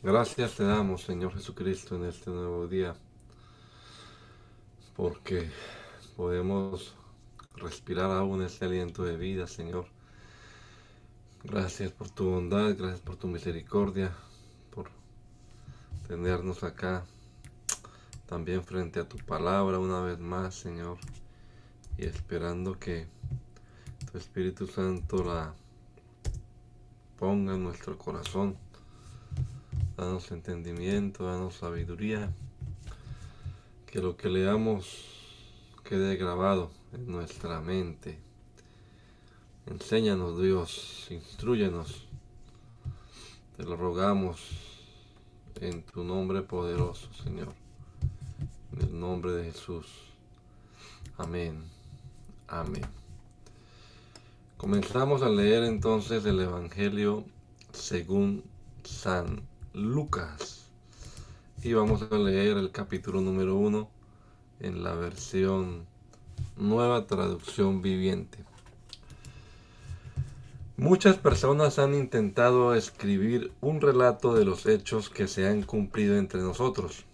Gracias te damos, Señor Jesucristo, en este nuevo día, porque podemos respirar aún este aliento de vida, Señor. Gracias por tu bondad, gracias por tu misericordia, por tenernos acá también frente a tu palabra una vez más, Señor, y esperando que tu Espíritu Santo la ponga en nuestro corazón. Danos entendimiento, danos sabiduría, que lo que leamos quede grabado en nuestra mente. Enséñanos, Dios, instrúyenos, te lo rogamos en tu nombre poderoso, Señor, en el nombre de Jesús. Amén, amén. Comenzamos a leer entonces el Evangelio según San Lucas y vamos a leer el capítulo número 1 en la versión Nueva Traducción Viviente. Muchas personas han intentado escribir un relato de los hechos que se han cumplido entre nosotros.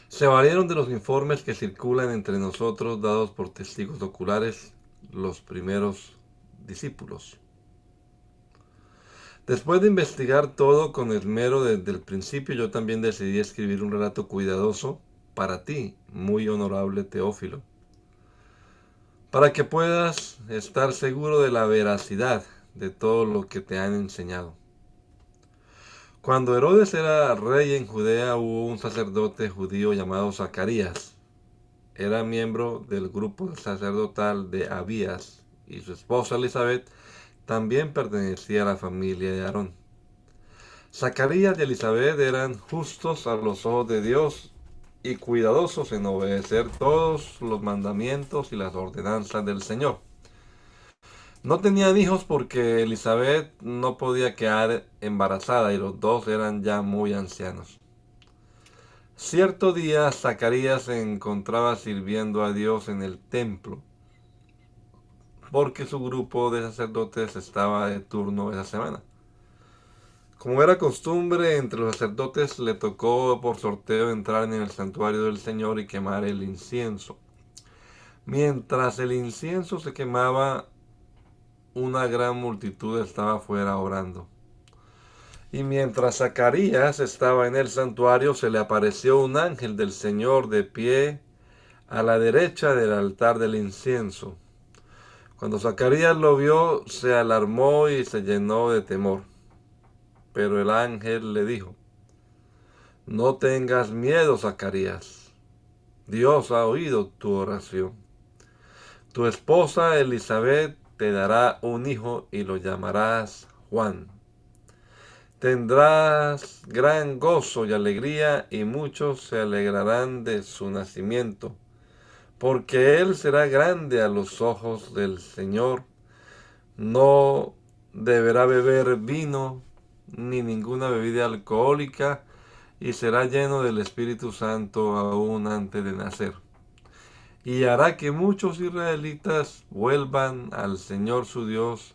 Se valieron de los informes que circulan entre nosotros dados por testigos oculares, los primeros discípulos. Después de investigar todo con esmero desde el principio, yo también decidí escribir un relato cuidadoso para ti, muy honorable Teófilo, para que puedas estar seguro de la veracidad de todo lo que te han enseñado. Cuando Herodes era rey en Judea, hubo un sacerdote judío llamado Zacarías. Era miembro del grupo sacerdotal de Abías, y su esposa Elizabeth también pertenecía a la familia de Aarón. Zacarías y Elizabeth eran justos a los ojos de Dios y cuidadosos en obedecer todos los mandamientos y las ordenanzas del Señor. No tenían hijos porque Elizabeth no podía quedar embarazada y los dos eran ya muy ancianos. Cierto día Zacarías se encontraba sirviendo a Dios en el templo porque su grupo de sacerdotes estaba de turno esa semana. Como era costumbre entre los sacerdotes, le tocó por sorteo entrar en el santuario del Señor y quemar el incienso. Mientras el incienso se quemaba, una gran multitud estaba afuera orando. Y mientras Zacarías estaba en el santuario, se le apareció un ángel del Señor de pie a la derecha del altar del incienso. Cuando Zacarías lo vio, se alarmó y se llenó de temor. Pero el ángel le dijo: No tengas miedo, Zacarías. Dios ha oído tu oración. Tu esposa Elizabeth te dará un hijo y lo llamarás Juan. Tendrás gran gozo y alegría y muchos se alegrarán de su nacimiento, porque él será grande a los ojos del Señor. No deberá beber vino ni ninguna bebida alcohólica y será lleno del Espíritu Santo aún antes de nacer. Y hará que muchos israelitas vuelvan al Señor su Dios.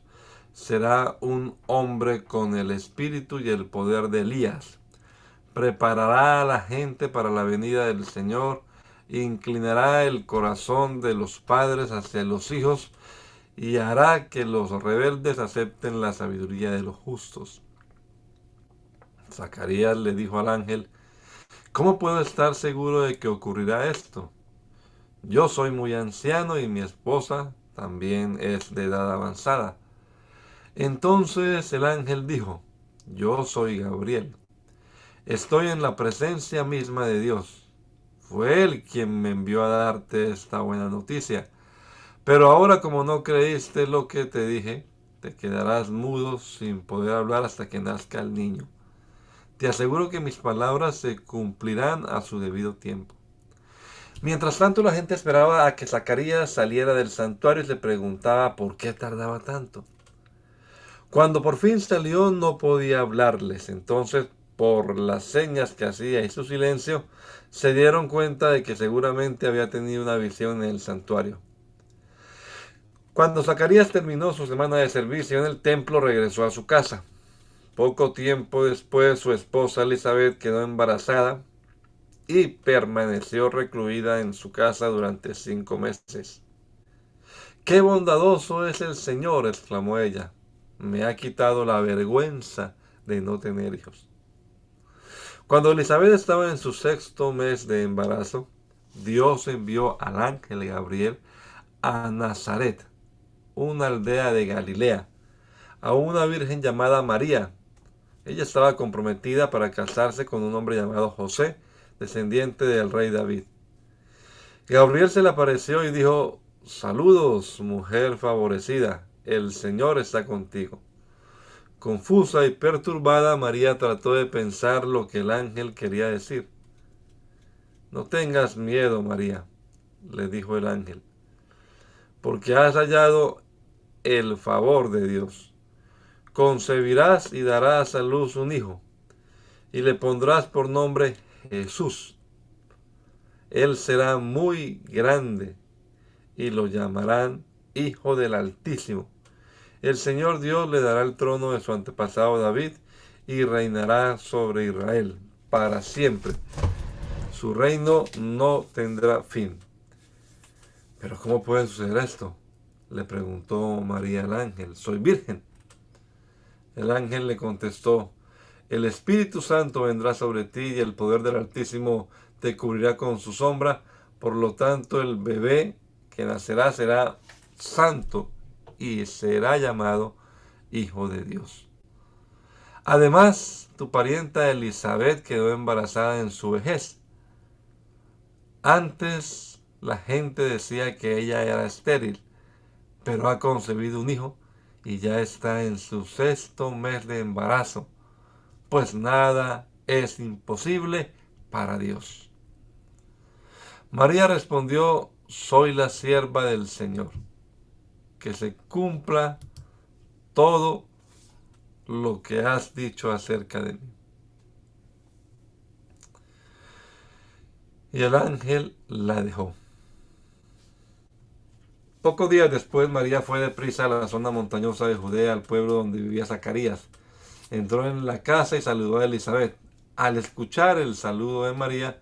Será un hombre con el espíritu y el poder de Elías. Preparará a la gente para la venida del Señor, inclinará el corazón de los padres hacia los hijos y hará que los rebeldes acepten la sabiduría de los justos. Zacarías le dijo al ángel: ¿Cómo puedo estar seguro de que ocurrirá esto? Yo soy muy anciano y mi esposa también es de edad avanzada. Entonces el ángel dijo: Yo soy Gabriel. Estoy en la presencia misma de Dios. Fue Él quien me envió a darte esta buena noticia. Pero ahora, como no creíste lo que te dije, te quedarás mudo sin poder hablar hasta que nazca el niño. Te aseguro que mis palabras se cumplirán a su debido tiempo. Mientras tanto, la gente esperaba a que Zacarías saliera del santuario y se preguntaba por qué tardaba tanto. Cuando por fin salió, no podía hablarles. Entonces, por las señas que hacía y su silencio, se dieron cuenta de que seguramente había tenido una visión en el santuario. Cuando Zacarías terminó su semana de servicio en el templo, regresó a su casa. Poco tiempo después su esposa Elizabeth quedó embarazada y permaneció recluida en su casa durante 5 meses. ¡Qué bondadoso es el Señor!, exclamó ella. Me ha quitado la vergüenza de no tener hijos. Cuando Elizabeth estaba en su 6.º mes de embarazo, Dios envió al ángel Gabriel a Nazaret, una aldea de Galilea, a una virgen llamada María. Ella estaba comprometida para casarse con un hombre llamado José, descendiente del rey David. Gabriel se le apareció y dijo: Saludos, mujer favorecida, el Señor está contigo. Confusa y perturbada, María trató de pensar lo que el ángel quería decir. No tengas miedo, María, le dijo el ángel, porque has hallado el favor de Dios. Concebirás y darás a luz un hijo, y le pondrás por nombre Jesús. Él será muy grande, y lo llamarán Hijo del Altísimo. El Señor Dios le dará el trono de su antepasado David, y reinará sobre Israel para siempre. Su reino no tendrá fin. ¿Pero cómo puede suceder esto?, le preguntó María al ángel. Soy virgen. El ángel le contestó: el Espíritu Santo vendrá sobre ti y el poder del Altísimo te cubrirá con su sombra. Por lo tanto, el bebé que nacerá será santo y será llamado Hijo de Dios. Además, tu parienta Elizabeth quedó embarazada en su vejez. Antes la gente decía que ella era estéril, pero ha concebido un hijo y ya está en su 6.º mes de embarazo, pues nada es imposible para Dios. María respondió: soy la sierva del Señor, que se cumpla todo lo que has dicho acerca de mí. Y el ángel la dejó. Pocos días después, María fue deprisa a la zona montañosa de Judea, al pueblo donde vivía Zacarías. Entró en la casa y saludó a Elizabeth. Al escuchar el saludo de María,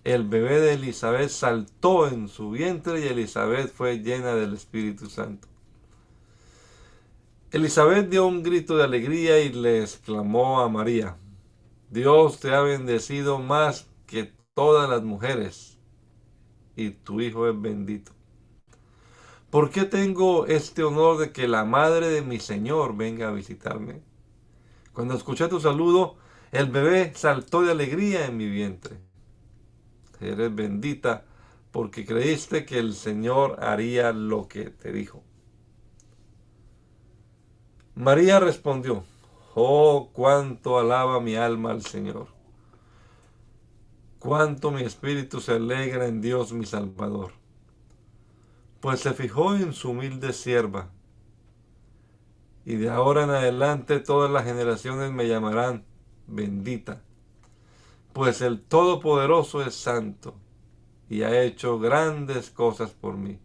el bebé de Elizabeth saltó en su vientre y Elizabeth fue llena del Espíritu Santo. Elizabeth dio un grito de alegría y le exclamó a María: Dios te ha bendecido más que todas las mujeres, y tu hijo es bendito. ¿Por qué tengo este honor de que la madre de mi Señor venga a visitarme? Cuando escuché tu saludo, el bebé saltó de alegría en mi vientre. Eres bendita porque creíste que el Señor haría lo que te dijo. María respondió: oh, cuánto alaba mi alma al Señor. Cuánto mi espíritu se alegra en Dios mi Salvador. Pues se fijó en su humilde sierva. Y de ahora en adelante todas las generaciones me llamarán bendita. Pues el Todopoderoso es santo y ha hecho grandes cosas por mí.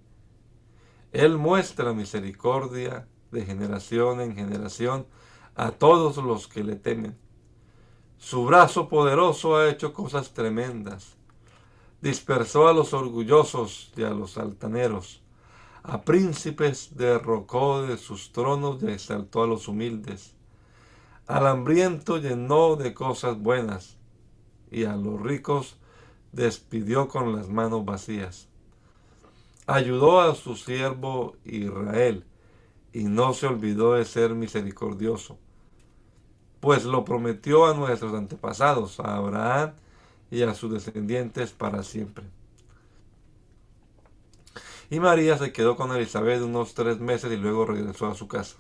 Él muestra misericordia de generación en generación a todos los que le temen. Su brazo poderoso ha hecho cosas tremendas. Dispersó a los orgullosos y a los altaneros. A príncipes derrocó de sus tronos y exaltó a los humildes. Al hambriento llenó de cosas buenas y a los ricos despidió con las manos vacías. Ayudó a su siervo Israel y no se olvidó de ser misericordioso, pues lo prometió a nuestros antepasados, a Abraham y a sus descendientes para siempre. Y María se quedó con Elizabeth unos 3 meses y luego regresó a su casa.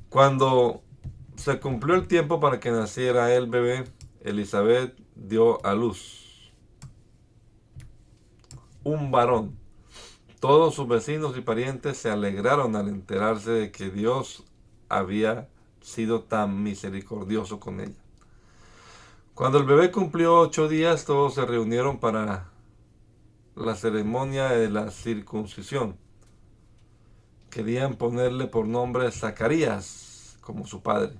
Cuando se cumplió el tiempo para que naciera el bebé, Elizabeth dio a luz un varón. Todos sus vecinos y parientes se alegraron al enterarse de que Dios había sido tan misericordioso con ella. Cuando el bebé cumplió 8 días, todos se reunieron para la ceremonia de la circuncisión. Querían ponerle por nombre Zacarías, como su padre.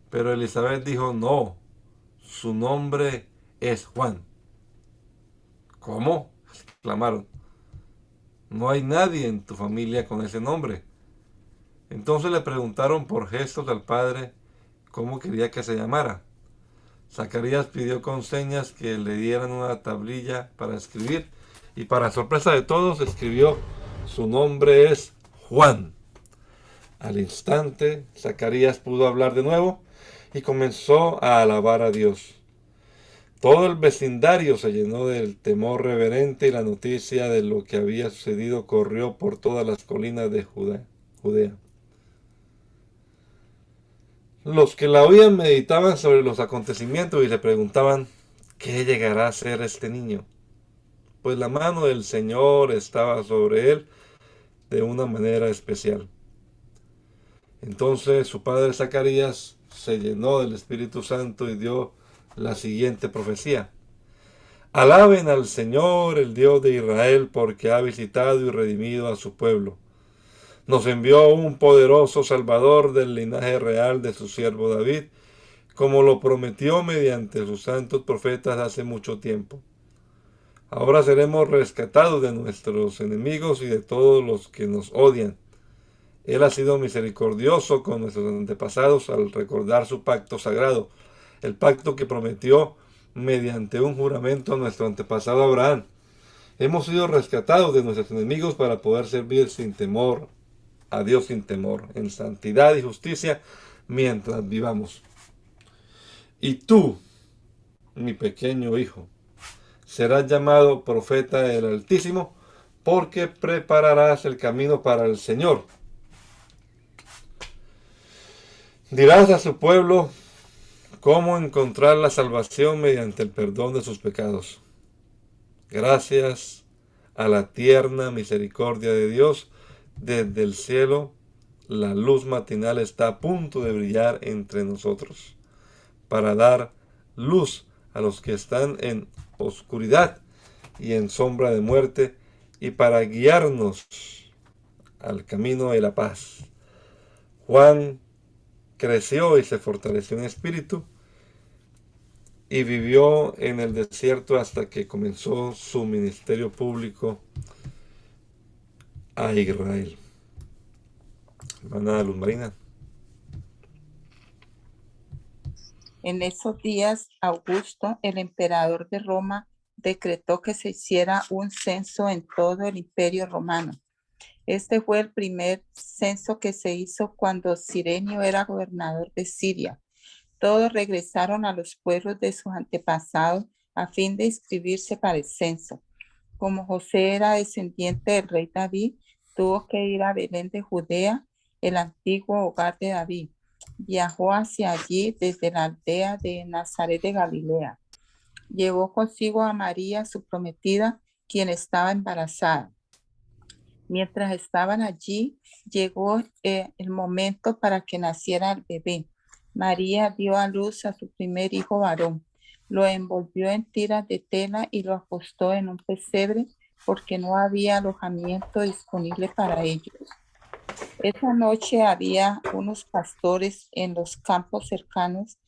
Pero Elizabeth dijo, no, su nombre es Juan. ¿Cómo? Exclamaron. No hay nadie en tu familia con ese nombre. Entonces le preguntaron por gestos al padre cómo quería que se llamara. Zacarías pidió con señas que le dieran una tablilla para escribir y para sorpresa de todos escribió, su nombre es Juan. Al instante, Zacarías pudo hablar de nuevo y comenzó a alabar a Dios. Todo el vecindario se llenó del temor reverente y la noticia de lo que había sucedido corrió por todas las colinas de Judea. Los que la oían meditaban sobre los acontecimientos y le preguntaban, ¿qué llegará a ser este niño? Pues la mano del Señor estaba sobre él de una manera especial. Entonces su padre Zacarías se llenó del Espíritu Santo y dio la siguiente profecía. Alaben al Señor, el Dios de Israel, porque ha visitado y redimido a su pueblo. Nos envió un poderoso Salvador del linaje real de su siervo David, como lo prometió mediante sus santos profetas hace mucho tiempo. Ahora seremos rescatados de nuestros enemigos y de todos los que nos odian. Él ha sido misericordioso con nuestros antepasados al recordar su pacto sagrado, el pacto que prometió mediante un juramento a nuestro antepasado Abraham. Hemos sido rescatados de nuestros enemigos para poder servir sin temor, a Dios sin temor, en santidad y justicia mientras vivamos. Y tú, mi pequeño hijo, serás llamado profeta del Altísimo, porque prepararás el camino para el Señor. Dirás a su pueblo cómo encontrar la salvación mediante el perdón de sus pecados. Gracias a la tierna misericordia de Dios, desde el cielo, la luz matinal está a punto de brillar entre nosotros, para dar luz a los que están en oscuridad y en sombra de muerte, y para guiarnos al camino de la paz. Juan creció y se fortaleció en espíritu y vivió en el desierto hasta que comenzó su ministerio público a Israel. Hermana Luz Marina. En esos días, Augusto, el emperador de Roma, decretó que se hiciera un censo en todo el imperio romano. Este fue el primer censo que se hizo cuando Cirenio era gobernador de Siria. Todos regresaron a los pueblos de sus antepasados a fin de inscribirse para el censo. Como José era descendiente del rey David, tuvo que ir a Belén de Judea, el antiguo hogar de David. Viajó hacia allí desde la aldea de Nazaret de Galilea. Llevó consigo a María, su prometida, quien estaba embarazada. Mientras estaban allí, llegó el momento para que naciera el bebé. María dio a luz a su primer hijo varón. Lo envolvió en tiras de tela y lo acostó en un pesebre porque no había alojamiento disponible para ellos. Esa noche había unos pastores en los campos cercanos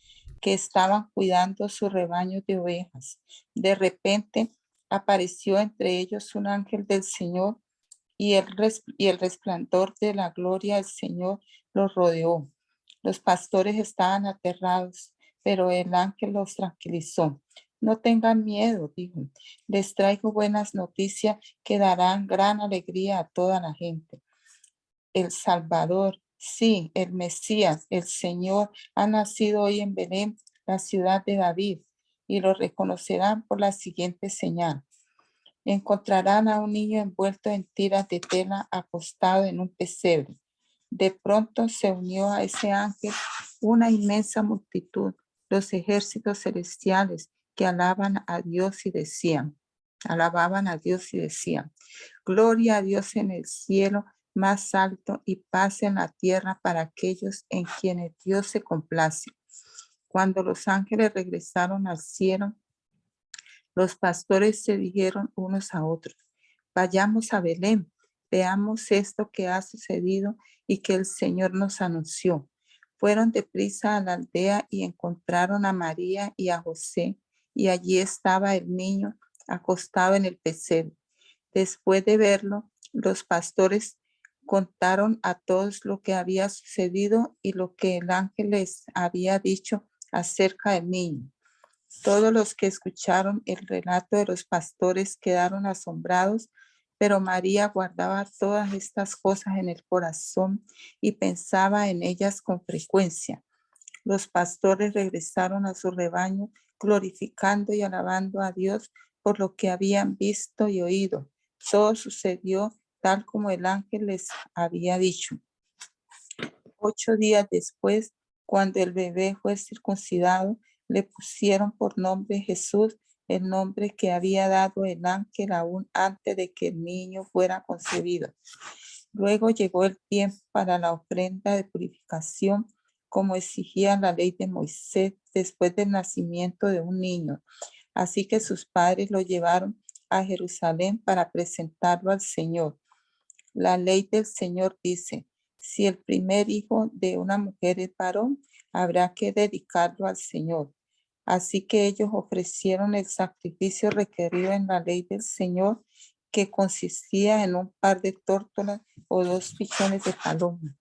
que estaban cuidando su rebaño de ovejas. De repente apareció entre ellos un ángel del Señor y el resplandor de la gloria del Señor los rodeó. Los pastores estaban aterrados, pero el ángel los tranquilizó. No tengan miedo, dijo. Les traigo buenas noticias que darán gran alegría a toda la gente. El Salvador, sí, el Mesías, el Señor, ha nacido hoy en Belén, la ciudad de David, y lo reconocerán por la siguiente señal. Encontrarán a un niño envuelto en tiras de tela acostado en un pesebre. De pronto se unió a ese ángel una inmensa multitud, los ejércitos celestiales que alababan a Dios y decían, gloria a Dios en el cielo más alto y paz en la tierra para aquellos en quienes Dios se complace. Cuando los ángeles regresaron al cielo, los pastores se dijeron unos a otros, vayamos a Belén, veamos esto que ha sucedido y que el Señor nos anunció. Fueron deprisa a la aldea y encontraron a María y a José, y allí estaba el niño acostado en el pesebre. Después de verlo, los pastores contaron a todos lo que había sucedido y lo que el ángel les había dicho acerca del niño. Todos los que escucharon el relato de los pastores quedaron asombrados, pero María guardaba todas estas cosas en el corazón y pensaba en ellas con frecuencia. Los pastores regresaron a su rebaño, glorificando y alabando a Dios por lo que habían visto y oído. Todo sucedió tal como el ángel les había dicho. 8 días después, cuando el bebé fue circuncidado, le pusieron por nombre Jesús, el nombre que había dado el ángel aún antes de que el niño fuera concebido. Luego llegó el tiempo para la ofrenda de purificación, como exigía la ley de Moisés después del nacimiento de un niño. Así que sus padres lo llevaron a Jerusalén para presentarlo al Señor. La ley del Señor dice, si el primer hijo de una mujer es varón, habrá que dedicarlo al Señor. Así que ellos ofrecieron el sacrificio requerido en la ley del Señor, que consistía en un par de tórtolas o 2 pichones de paloma.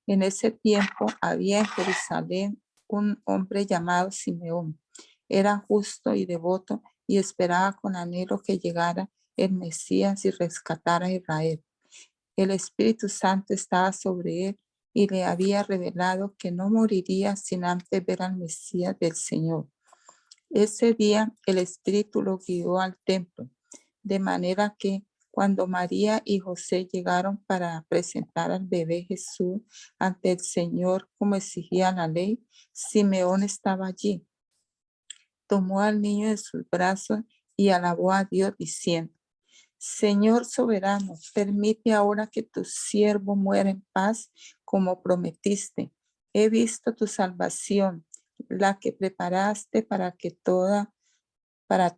En ese tiempo había en Jerusalén un hombre llamado Simeón. Era justo y devoto y esperaba con anhelo que llegara el Mesías y rescatara a Israel. El Espíritu Santo estaba sobre él y le había revelado que no moriría sin antes ver al Mesías del Señor. Ese día el Espíritu lo guió al templo, de manera que cuando María y José llegaron para presentar al bebé Jesús ante el Señor como exigía la ley, Simeón estaba allí. Tomó al niño de sus brazos y alabó a Dios diciendo, Señor soberano, permite ahora que tu siervo muera en paz como prometiste. He visto tu salvación, la que preparaste para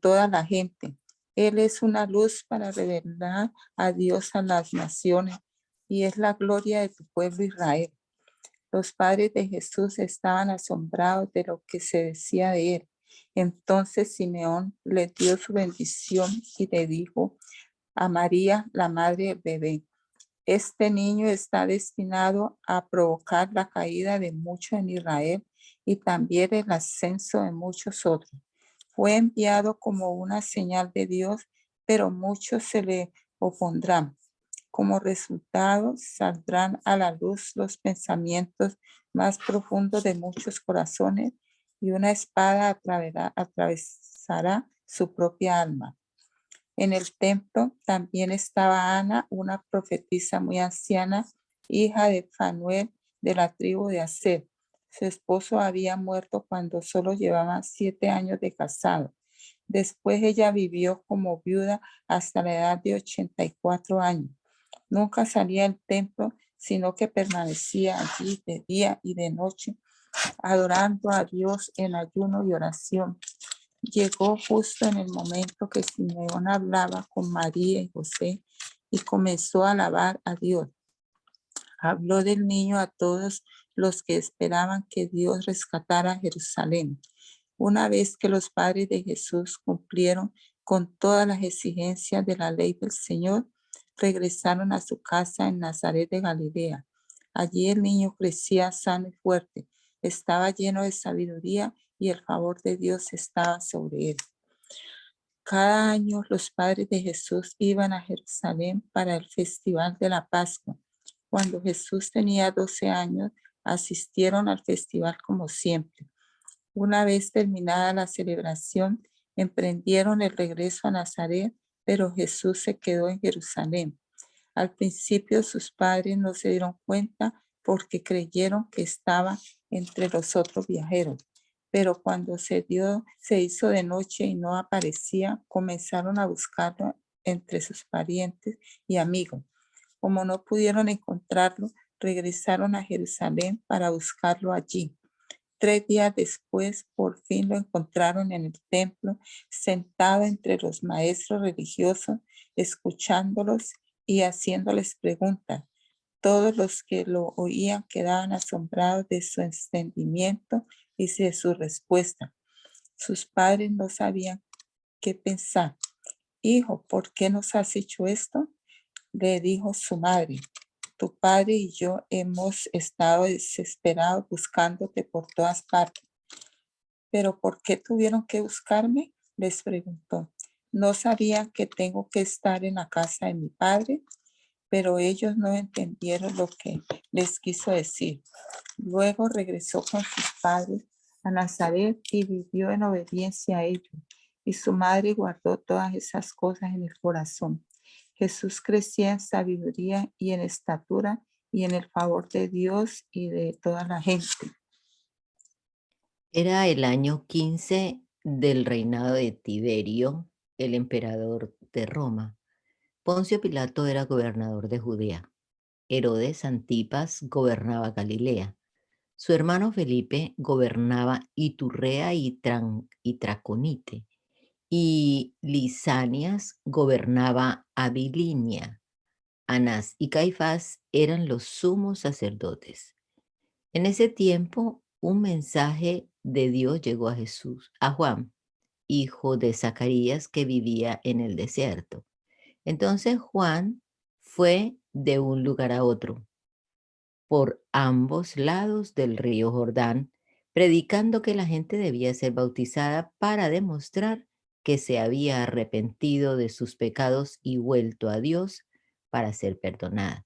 toda la gente. Él es una luz para revelar a Dios a las naciones y es la gloria de tu pueblo Israel. Los padres de Jesús estaban asombrados de lo que se decía de él. Entonces Simeón le dio su bendición y le dijo a María, la madre del bebé, este niño está destinado a provocar la caída de muchos en Israel y también el ascenso de muchos otros. Fue enviado como una señal de Dios, pero muchos se le opondrán. Como resultado, saldrán a la luz los pensamientos más profundos de muchos corazones y una espada atravesará su propia alma. En el templo también estaba Ana, una profetisa muy anciana, hija de Fanuel de la tribu de Aser. Su esposo había muerto cuando solo llevaba 7 años de casado. Después ella vivió como viuda hasta la edad de 84 años. Nunca salía del templo, sino que permanecía allí de día y de noche, adorando a Dios en ayuno y oración. Llegó justo en el momento que Simeón hablaba con María y José y comenzó a alabar a Dios. Habló del niño a todos los que esperaban que Dios rescatara a Jerusalén. Una vez que los padres de Jesús cumplieron con todas las exigencias de la ley del Señor, regresaron a su casa en Nazaret de Galilea. Allí el niño crecía sano y fuerte, estaba lleno de sabiduría y el favor de Dios estaba sobre él. Cada año los padres de Jesús iban a Jerusalén para el festival de la Pascua. Cuando Jesús tenía 12 años, asistieron al festival como siempre. Una vez terminada la celebración, emprendieron el regreso a Nazaret, pero Jesús se quedó en Jerusalén. Al principio sus padres no se dieron cuenta porque creyeron que estaba entre los otros viajeros. Pero cuando se hizo de noche y no aparecía, comenzaron a buscarlo entre sus parientes y amigos. Como no pudieron encontrarlo, regresaron a Jerusalén para buscarlo allí. 3 días después, por fin lo encontraron en el templo, sentado entre los maestros religiosos, escuchándolos y haciéndoles preguntas. Todos los que lo oían quedaban asombrados de su entendimiento y de su respuesta. Sus padres no sabían qué pensar. Hijo, ¿por qué nos has hecho esto? Le dijo su madre. Tu padre y yo hemos estado desesperados buscándote por todas partes. ¿Pero por qué tuvieron que buscarme? Les preguntó. ¿No sabían que tengo que estar en la casa de mi padre? Pero ellos no entendieron lo que les quiso decir. Luego regresó con sus padres a Nazaret y vivió en obediencia a ellos. Y su madre guardó todas esas cosas en el corazón. Jesús crecía en sabiduría y en estatura y en el favor de Dios y de toda la gente. Era el año 15 del reinado de Tiberio, el emperador de Roma. Poncio Pilato era gobernador de Judea. Herodes Antipas gobernaba Galilea. Su hermano Felipe gobernaba Iturrea y Traconite. Y Lisanias gobernaba Abilinia. Anás y Caifás eran los sumos sacerdotes. En ese tiempo, un mensaje de Dios llegó a Jesús, a Juan, hijo de Zacarías, que vivía en el desierto. Entonces Juan fue de un lugar a otro, por ambos lados del río Jordán, predicando que la gente debía ser bautizada para demostrar que se había arrepentido de sus pecados y vuelto a Dios para ser perdonada.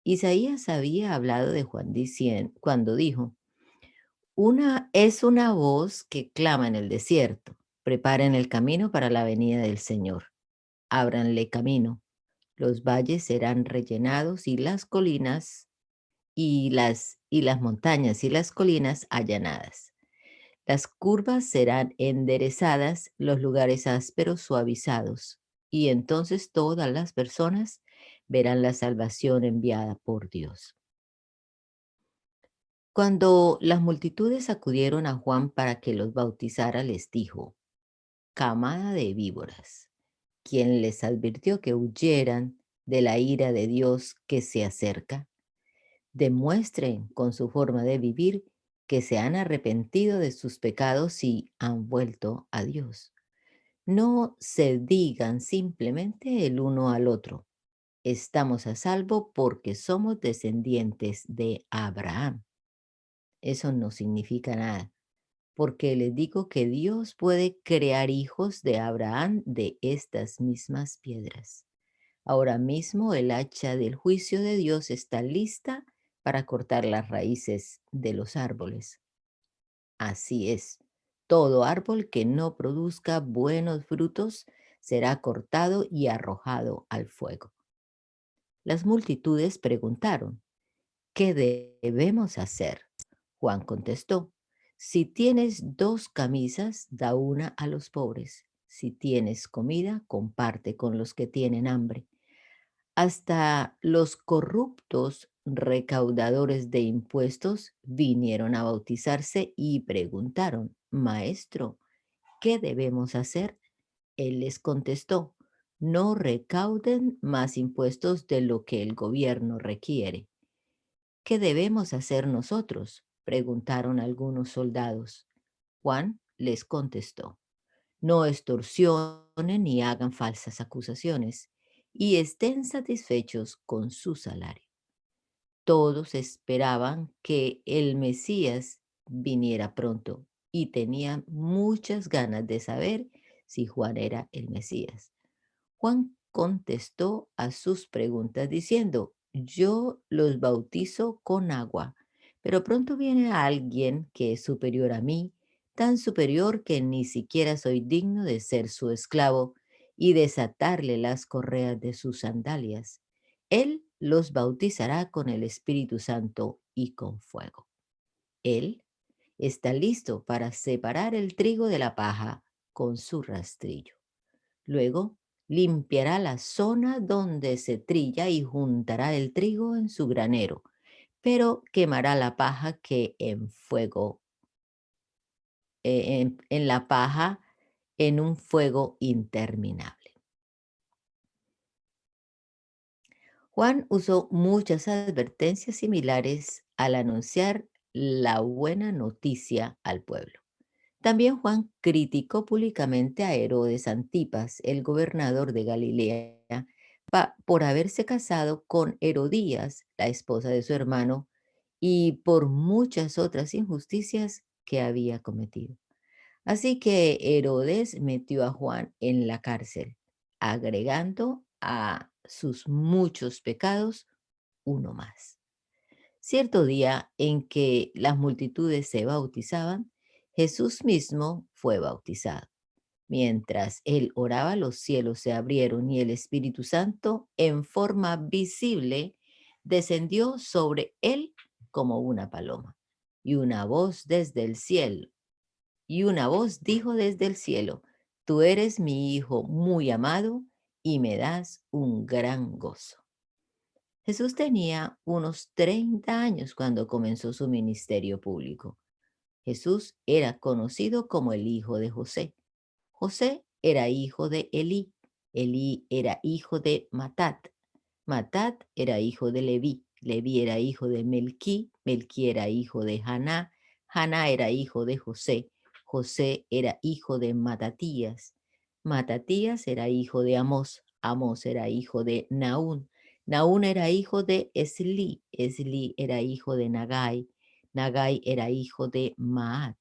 Isaías había hablado de Juan cuando dijo: es una voz que clama en el desierto, preparen el camino para la venida del Señor, ábranle camino, los valles serán rellenados y las colinas y las montañas y las colinas allanadas. Las curvas serán enderezadas, los lugares ásperos suavizados, y entonces todas las personas verán la salvación enviada por Dios. Cuando las multitudes acudieron a Juan para que los bautizara, les dijo: camada de víboras, quien les advirtió que huyeran de la ira de Dios que se acerca. Demuestren con su forma de vivir que se han arrepentido de sus pecados y han vuelto a Dios. No se digan simplemente el uno al otro: estamos a salvo porque somos descendientes de Abraham. Eso no significa nada, porque les digo que Dios puede crear hijos de Abraham de estas mismas piedras. Ahora mismo el hacha del juicio de Dios está lista para cortar las raíces de los árboles. Así es, todo árbol que no produzca buenos frutos será cortado y arrojado al fuego. Las multitudes preguntaron: ¿qué debemos hacer? Juan contestó: si tienes 2 camisas, da una a los pobres. Si tienes comida, comparte con los que tienen hambre. Hasta los corruptos recaudadores de impuestos vinieron a bautizarse y preguntaron: Maestro, ¿qué debemos hacer? Él les contestó: no recauden más impuestos de lo que el gobierno requiere. ¿Qué debemos hacer nosotros?, preguntaron algunos soldados. Juan les contestó: no extorsionen ni hagan falsas acusaciones, y estén satisfechos con su salario. Todos esperaban que el Mesías viniera pronto y tenían muchas ganas de saber si Juan era el Mesías. Juan contestó a sus preguntas diciendo: yo los bautizo con agua, pero pronto viene alguien que es superior a mí, tan superior que ni siquiera soy digno de ser su esclavo y desatarle las correas de sus sandalias. Él los bautizará con el Espíritu Santo y con fuego. Él está listo para separar el trigo de la paja con su rastrillo. Luego limpiará la zona donde se trilla y juntará el trigo en su granero, pero quemará la paja en la paja en un fuego interminable. Juan usó muchas advertencias similares al anunciar la buena noticia al pueblo. También Juan criticó públicamente a Herodes Antipas, el gobernador de Galilea, por haberse casado con Herodías, la esposa de su hermano, y por muchas otras injusticias que había cometido. Así que Herodes metió a Juan en la cárcel, agregando a sus muchos pecados uno más. Cierto día en que las multitudes se bautizaban, Jesús mismo fue bautizado. Mientras él oraba, los cielos se abrieron y el Espíritu Santo, en forma visible, descendió sobre él como una paloma. Y una voz desde el cielo, y una voz dijo desde el cielo: Tú eres mi Hijo muy amado y me das un gran gozo. Jesús tenía unos 30 años cuando comenzó su ministerio público. Jesús era conocido como el hijo de José. José era hijo de Elí. Elí era hijo de Matat. Matat era hijo de Leví. Leví era hijo de Melquí. Melquí era hijo de Haná. Haná era hijo de José. José era hijo de Matatías. Matatías era hijo de Amós. Amós era hijo de Naún. Naún era hijo de Esli. Esli era hijo de Nagai. Nagai era hijo de Maat.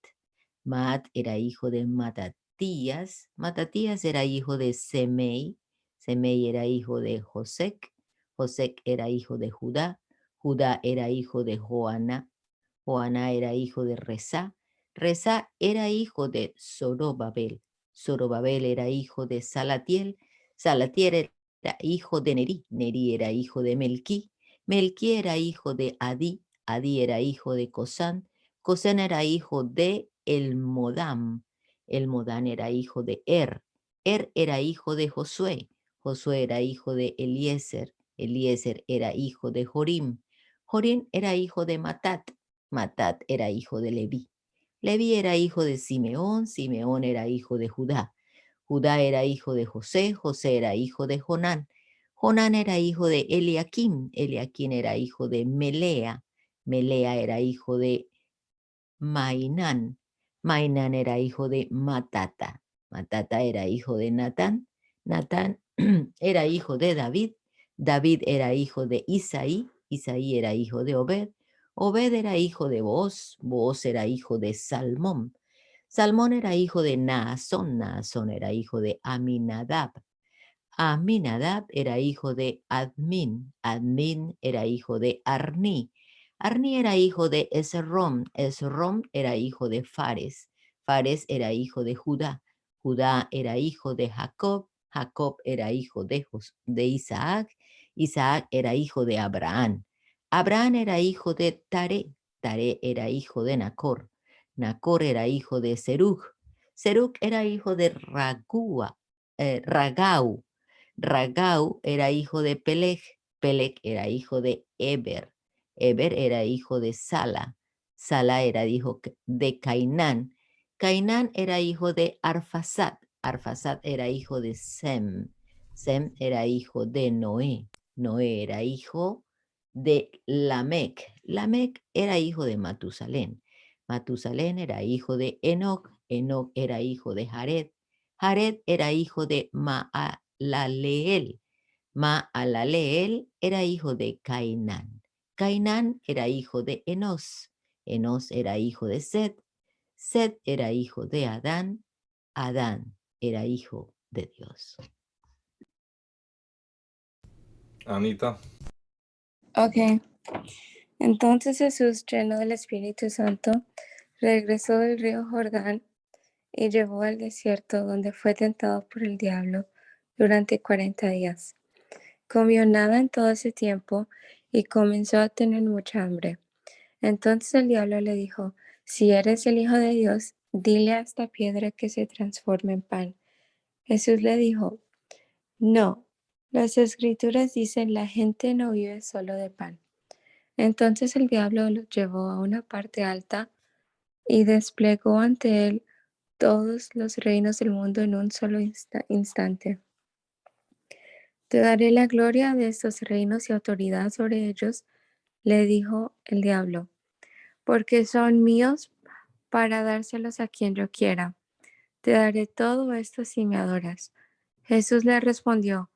Maat era hijo de Matatías. Matatías era hijo de Semei. Semei era hijo de Josec. Josec era hijo de Judá. Judá era hijo de Joaná. Joaná era hijo de Resá. Resá era hijo de Zorobabel. Zorobabel era hijo de Salatiel. Salatiel era hijo de Nerí. Nerí era hijo de Melquí. Melquí era hijo de Adí. Adí era hijo de Cosán. Cosán era hijo de Elmodam. Elmodam era hijo de Er era hijo de Josué. Josué era hijo de Eliezer. Eliezer era hijo de Jorim. Jorim era hijo de Matat. Matat era hijo de Leví. Leví era hijo de Simeón. Simeón era hijo de Judá. Judá era hijo de José. José era hijo de Jonán. Jonán era hijo de Eliaquim. Eliaquim era hijo de Melea. Melea era hijo de Mainán. Mainán era hijo de Matata. Matata era hijo de Natán. Natán era hijo de David. David era hijo de Isaí. Isaí era hijo de Obed. Obed era hijo de Booz. Booz era hijo de Salmón. Salmón era hijo de Naasón. Naasón era hijo de Aminadab. Aminadab era hijo de Admin. Admin era hijo de Arní. Arní era hijo de Esrom. Esrom era hijo de Fares. Fares era hijo de Judá. Judá era hijo de Jacob. Jacob era hijo de Isaac. Isaac era hijo de Abraham. Abraham era hijo de Taré. Taré era hijo de Nacor. Nacor era hijo de Serug. Serug era hijo de Ragau. Ragau era hijo de Peleg. Peleg era hijo de Eber. Eber era hijo de Sala. Sala era hijo de Cainán. Cainán era hijo de Arfasad. Arfasad era hijo de Sem. Sem era hijo de Noé. Noé era hijo de Lamec. Lamec era hijo de Matusalén. Matusalén era hijo de Enoc. Enoc era hijo de Jared. Jared era hijo de Maalaleel. Maalaleel era hijo de Cainán. Cainán era hijo de Enos. Enos era hijo de Set. Set era hijo de Adán. Adán era hijo de Dios. Anita. Ok. Entonces Jesús, lleno del Espíritu Santo, regresó del río Jordán y llegó al desierto, donde fue tentado por el diablo durante 40 días. Comió nada en todo ese tiempo y comenzó a tener mucha hambre. Entonces el diablo le dijo: si eres el Hijo de Dios, dile a esta piedra que se transforme en pan. Jesús le dijo: no, las Escrituras dicen, la gente no vive solo de pan. Entonces el diablo lo llevó a una parte alta y desplegó ante él todos los reinos del mundo en un solo instante. Te daré la gloria de estos reinos y autoridad sobre ellos, le dijo el diablo, porque son míos para dárselos a quien yo quiera. Te daré todo esto si me adoras. Jesús le respondió,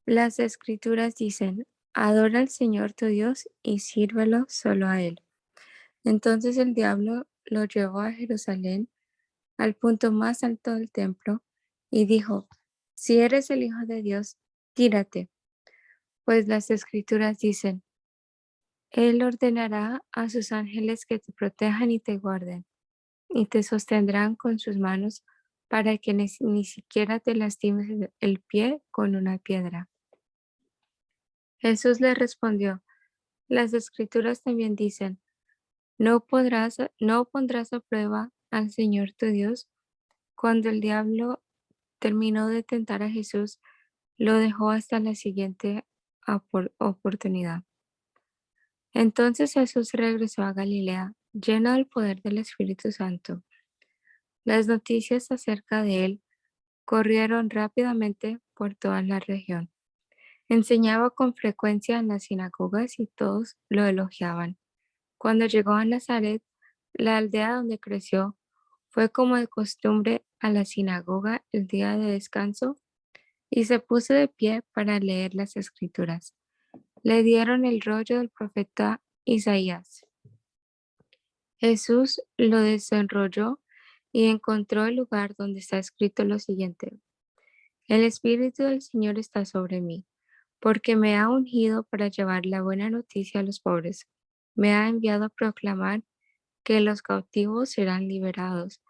las escrituras dicen, adora al Señor tu Dios y sírvelo solo a Él. Entonces el diablo lo llevó a Jerusalén, al punto más alto del templo, y dijo, si eres el Hijo de Dios, tírate, pues las escrituras dicen, Él ordenará a sus ángeles que te protejan y te guarden, y te sostendrán con sus manos para que ni siquiera te lastimes el pie con una piedra. Jesús le respondió, las escrituras también dicen, no pondrás a prueba al Señor tu Dios. Cuando el diablo terminó de tentar a Jesús, lo dejó hasta la siguiente oportunidad. Entonces Jesús regresó a Galilea, lleno del poder del Espíritu Santo. Las noticias acerca de él corrieron rápidamente por toda la región. Enseñaba con frecuencia en las sinagogas y todos lo elogiaban. Cuando llegó a Nazaret, la aldea donde creció, fue como de costumbre a la sinagoga el día de descanso y se puso de pie para leer las escrituras. Le dieron el rollo del profeta Isaías. Jesús lo desenrolló y encontró el lugar donde está escrito lo siguiente. El Espíritu del Señor está sobre mí, porque me ha ungido para llevar la buena noticia a los pobres. Me ha enviado a proclamar que los cautivos serán liberados,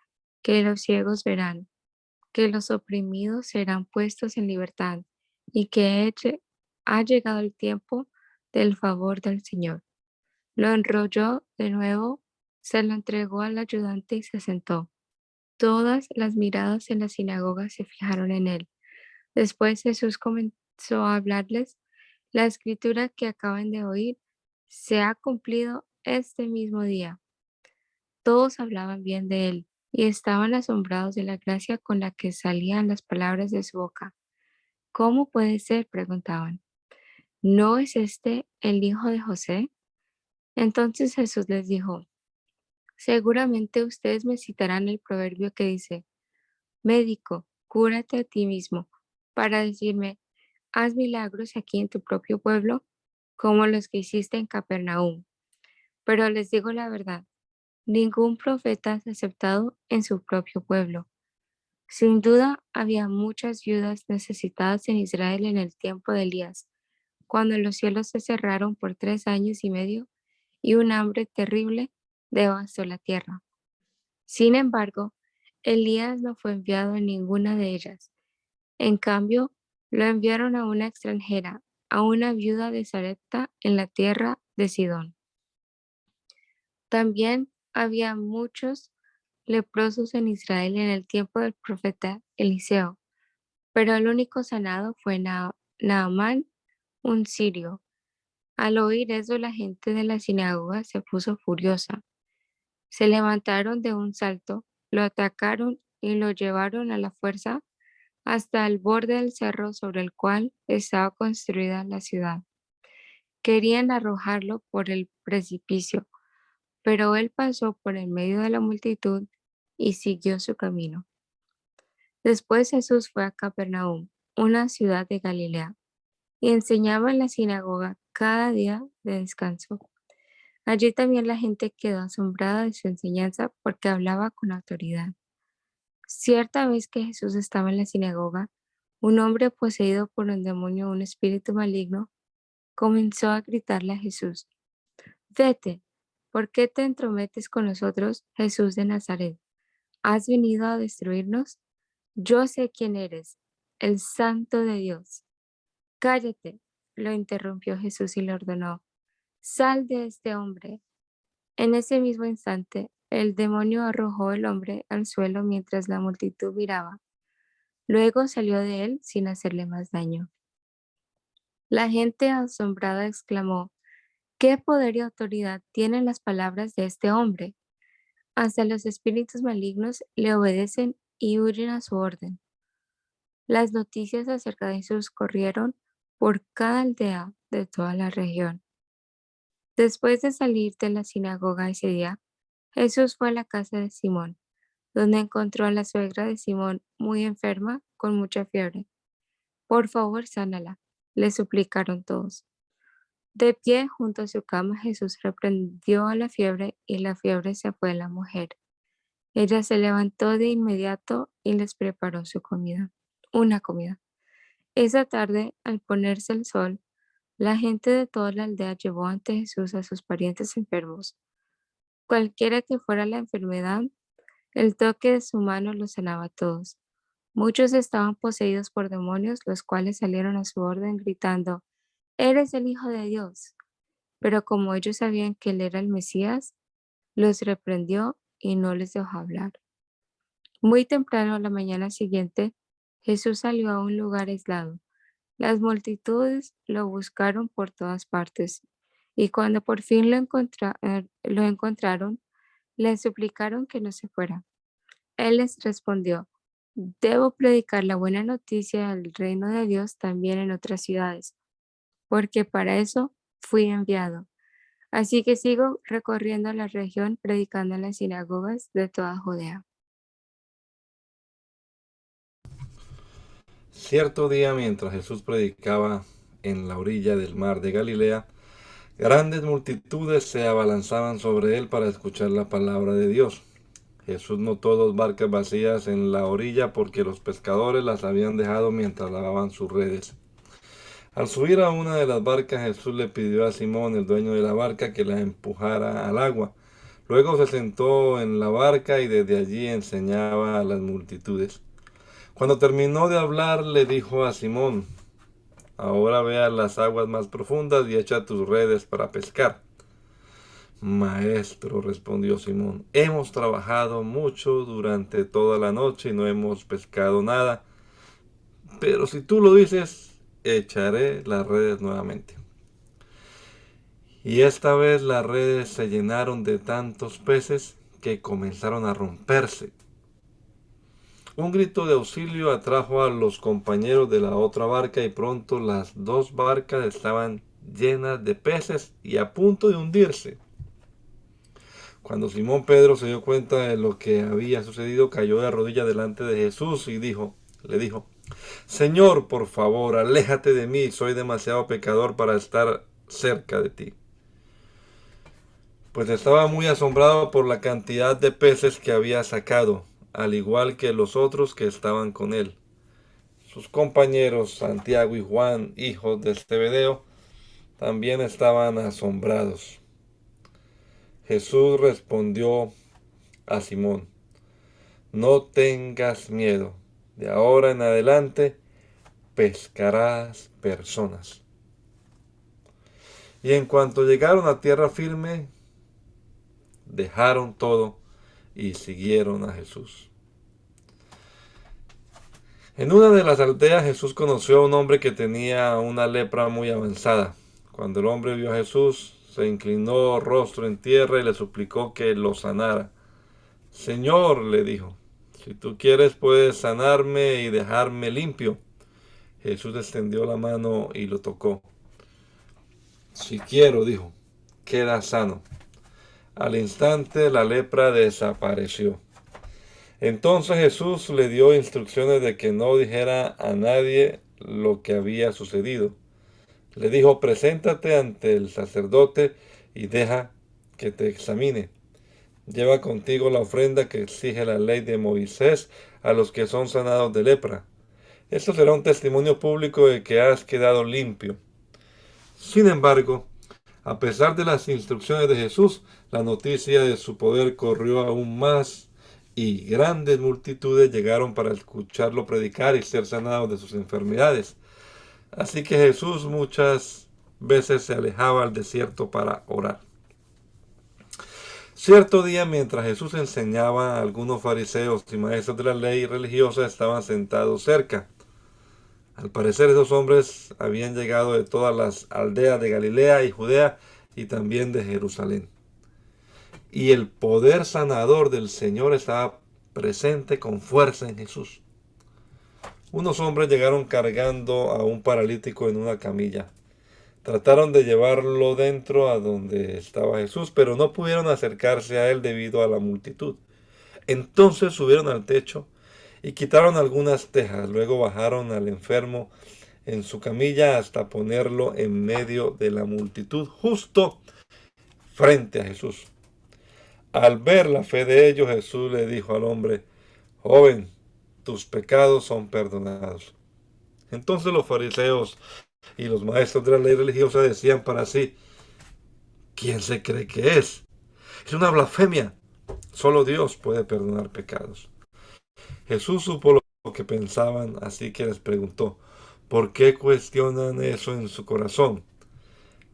que los ciegos verán, que los oprimidos serán puestos en libertad y que ha llegado el tiempo del favor del Señor. Lo enrolló de nuevo, se lo entregó al ayudante y se sentó. Todas las miradas en la sinagoga se fijaron en él. Después Jesús comenzó a hablarles. La escritura que acaban de oír se ha cumplido este mismo día. Todos hablaban bien de él y estaban asombrados de la gracia con la que salían las palabras de su boca. ¿Cómo puede ser? Preguntaban. ¿No es este el hijo de José? Entonces Jesús les dijo, seguramente ustedes me citarán el proverbio que dice, médico, cúrate a ti mismo, para decirme, haz milagros aquí en tu propio pueblo, como los que hiciste en Capernaum. Pero les digo la verdad, ningún profeta es aceptado en su propio pueblo. Sin duda, había muchas viudas necesitadas en Israel en el tiempo de Elías, cuando los cielos se cerraron por 3 años y medio y un hambre terrible devastó la tierra. Sin embargo, Elías no fue enviado a ninguna de ellas. En cambio, lo enviaron a una extranjera, a una viuda de Sarepta en la tierra de Sidón. También había muchos leprosos en Israel en el tiempo del profeta Eliseo, pero el único sanado fue Naamán, un sirio. Al oír eso, la gente de la sinagoga se puso furiosa. Se levantaron de un salto, lo atacaron y lo llevaron a la fuerza hasta el borde del cerro sobre el cual estaba construida la ciudad. Querían arrojarlo por el precipicio, pero él pasó por el medio de la multitud y siguió su camino. Después Jesús fue a Capernaum, una ciudad de Galilea, y enseñaba en la sinagoga cada día de descanso. Allí también la gente quedó asombrada de su enseñanza porque hablaba con autoridad. Cierta vez que Jesús estaba en la sinagoga, un hombre poseído por un demonio o un espíritu maligno comenzó a gritarle a Jesús, vete, ¿por qué te entrometes con nosotros, Jesús de Nazaret? ¿Has venido a destruirnos? Yo sé quién eres, el Santo de Dios. Cállate, lo interrumpió Jesús y le ordenó, sal de este hombre. En ese mismo instante, el demonio arrojó al hombre al suelo mientras la multitud miraba. Luego salió de él sin hacerle más daño. La gente asombrada exclamó, ¿qué poder y autoridad tienen las palabras de este hombre? Hasta los espíritus malignos le obedecen y huyen a su orden. Las noticias acerca de Jesús corrieron por cada aldea de toda la región. Después de salir de la sinagoga ese día, Jesús fue a la casa de Simón, donde encontró a la suegra de Simón muy enferma, con mucha fiebre. Por favor, sánala, le suplicaron todos. De pie junto a su cama, Jesús reprendió a la fiebre y la fiebre se fue de la mujer. Ella se levantó de inmediato y les preparó una comida. Esa tarde, al ponerse el sol, la gente de toda la aldea llevó ante Jesús a sus parientes enfermos. Cualquiera que fuera la enfermedad, el toque de su mano los sanaba a todos. Muchos estaban poseídos por demonios, los cuales salieron a su orden gritando: «Eres el Hijo de Dios». Pero como ellos sabían que él era el Mesías, los reprendió y no les dejó hablar. Muy temprano a la mañana siguiente, Jesús salió a un lugar aislado. Las multitudes lo buscaron por todas partes, y cuando por fin lo encontraron, le suplicaron que no se fuera. Él les respondió: «Debo predicar la buena noticia del reino de Dios también en otras ciudades, porque para eso fui enviado». Así que sigo recorriendo la región predicando en las sinagogas de toda Judea. Cierto día, mientras Jesús predicaba en la orilla del mar de Galilea, grandes multitudes se abalanzaban sobre él para escuchar la palabra de Dios. Jesús notó 2 barcas vacías en la orilla porque los pescadores las habían dejado mientras lavaban sus redes. Al subir a una de las barcas, Jesús le pidió a Simón, el dueño de la barca, que la empujara al agua. Luego se sentó en la barca y desde allí enseñaba a las multitudes. Cuando terminó de hablar, le dijo a Simón: «Ahora ve a las aguas más profundas y echa tus redes para pescar». «Maestro», respondió Simón, «hemos trabajado mucho durante toda la noche y no hemos pescado nada. Pero si tú lo dices, echaré las redes nuevamente». Y esta vez las redes se llenaron de tantos peces que comenzaron a romperse. Un grito de auxilio atrajo a los compañeros de la otra barca y pronto las 2 barcas estaban llenas de peces y a punto de hundirse. Cuando Simón Pedro se dio cuenta de lo que había sucedido, cayó de rodillas delante de Jesús y le dijo: «Señor, por favor, aléjate de mí, soy demasiado pecador para estar cerca de ti». Pues estaba muy asombrado por la cantidad de peces que había sacado, al igual que los otros que estaban con él. Sus compañeros Santiago y Juan, hijos de Zebedeo, también estaban asombrados. Jesús respondió a Simón: «No tengas miedo, de ahora en adelante pescarás personas». Y en cuanto llegaron a tierra firme, dejaron todo y siguieron a Jesús. En una de las aldeas Jesús conoció a un hombre que tenía una lepra muy avanzada. Cuando el hombre vio a Jesús, se inclinó rostro en tierra y le suplicó que lo sanara. «Señor», le dijo, «si tú quieres puedes sanarme y dejarme limpio». Jesús extendió la mano y lo tocó. «Sí quiero», dijo, «queda sano». Al instante la lepra desapareció. Entonces Jesús le dio instrucciones de que no dijera a nadie lo que había sucedido. Le dijo: «Preséntate ante el sacerdote y deja que te examine. Lleva contigo la ofrenda que exige la ley de Moisés a los que son sanados de lepra. Esto será un testimonio público de que has quedado limpio». Sin embargo, a pesar de las instrucciones de Jesús, la noticia de su poder corrió aún más y grandes multitudes llegaron para escucharlo predicar y ser sanados de sus enfermedades. Así que Jesús muchas veces se alejaba al desierto para orar. Cierto día, mientras Jesús enseñaba, algunos fariseos y maestros de la ley religiosa estaban sentados cerca. Al parecer, esos hombres habían llegado de todas las aldeas de Galilea y Judea y también de Jerusalén. Y el poder sanador del Señor estaba presente con fuerza en Jesús. unos hombres llegaron cargando a un paralítico en una camilla. Trataron de llevarlo dentro a donde estaba Jesús, pero no pudieron acercarse a él debido a la multitud. Entonces subieron al techo y quitaron algunas tejas. Luego bajaron al enfermo en su camilla hasta ponerlo en medio de la multitud, justo frente a Jesús. Al ver la fe de ellos, Jesús le dijo al hombre: joven, tus pecados son perdonados. Entonces los fariseos y los maestros de la ley religiosa decían para sí: ¿quién se cree que es? Es una blasfemia. Solo Dios puede perdonar pecados. Jesús supo lo que pensaban, así que les preguntó: ¿por qué cuestionan eso en su corazón?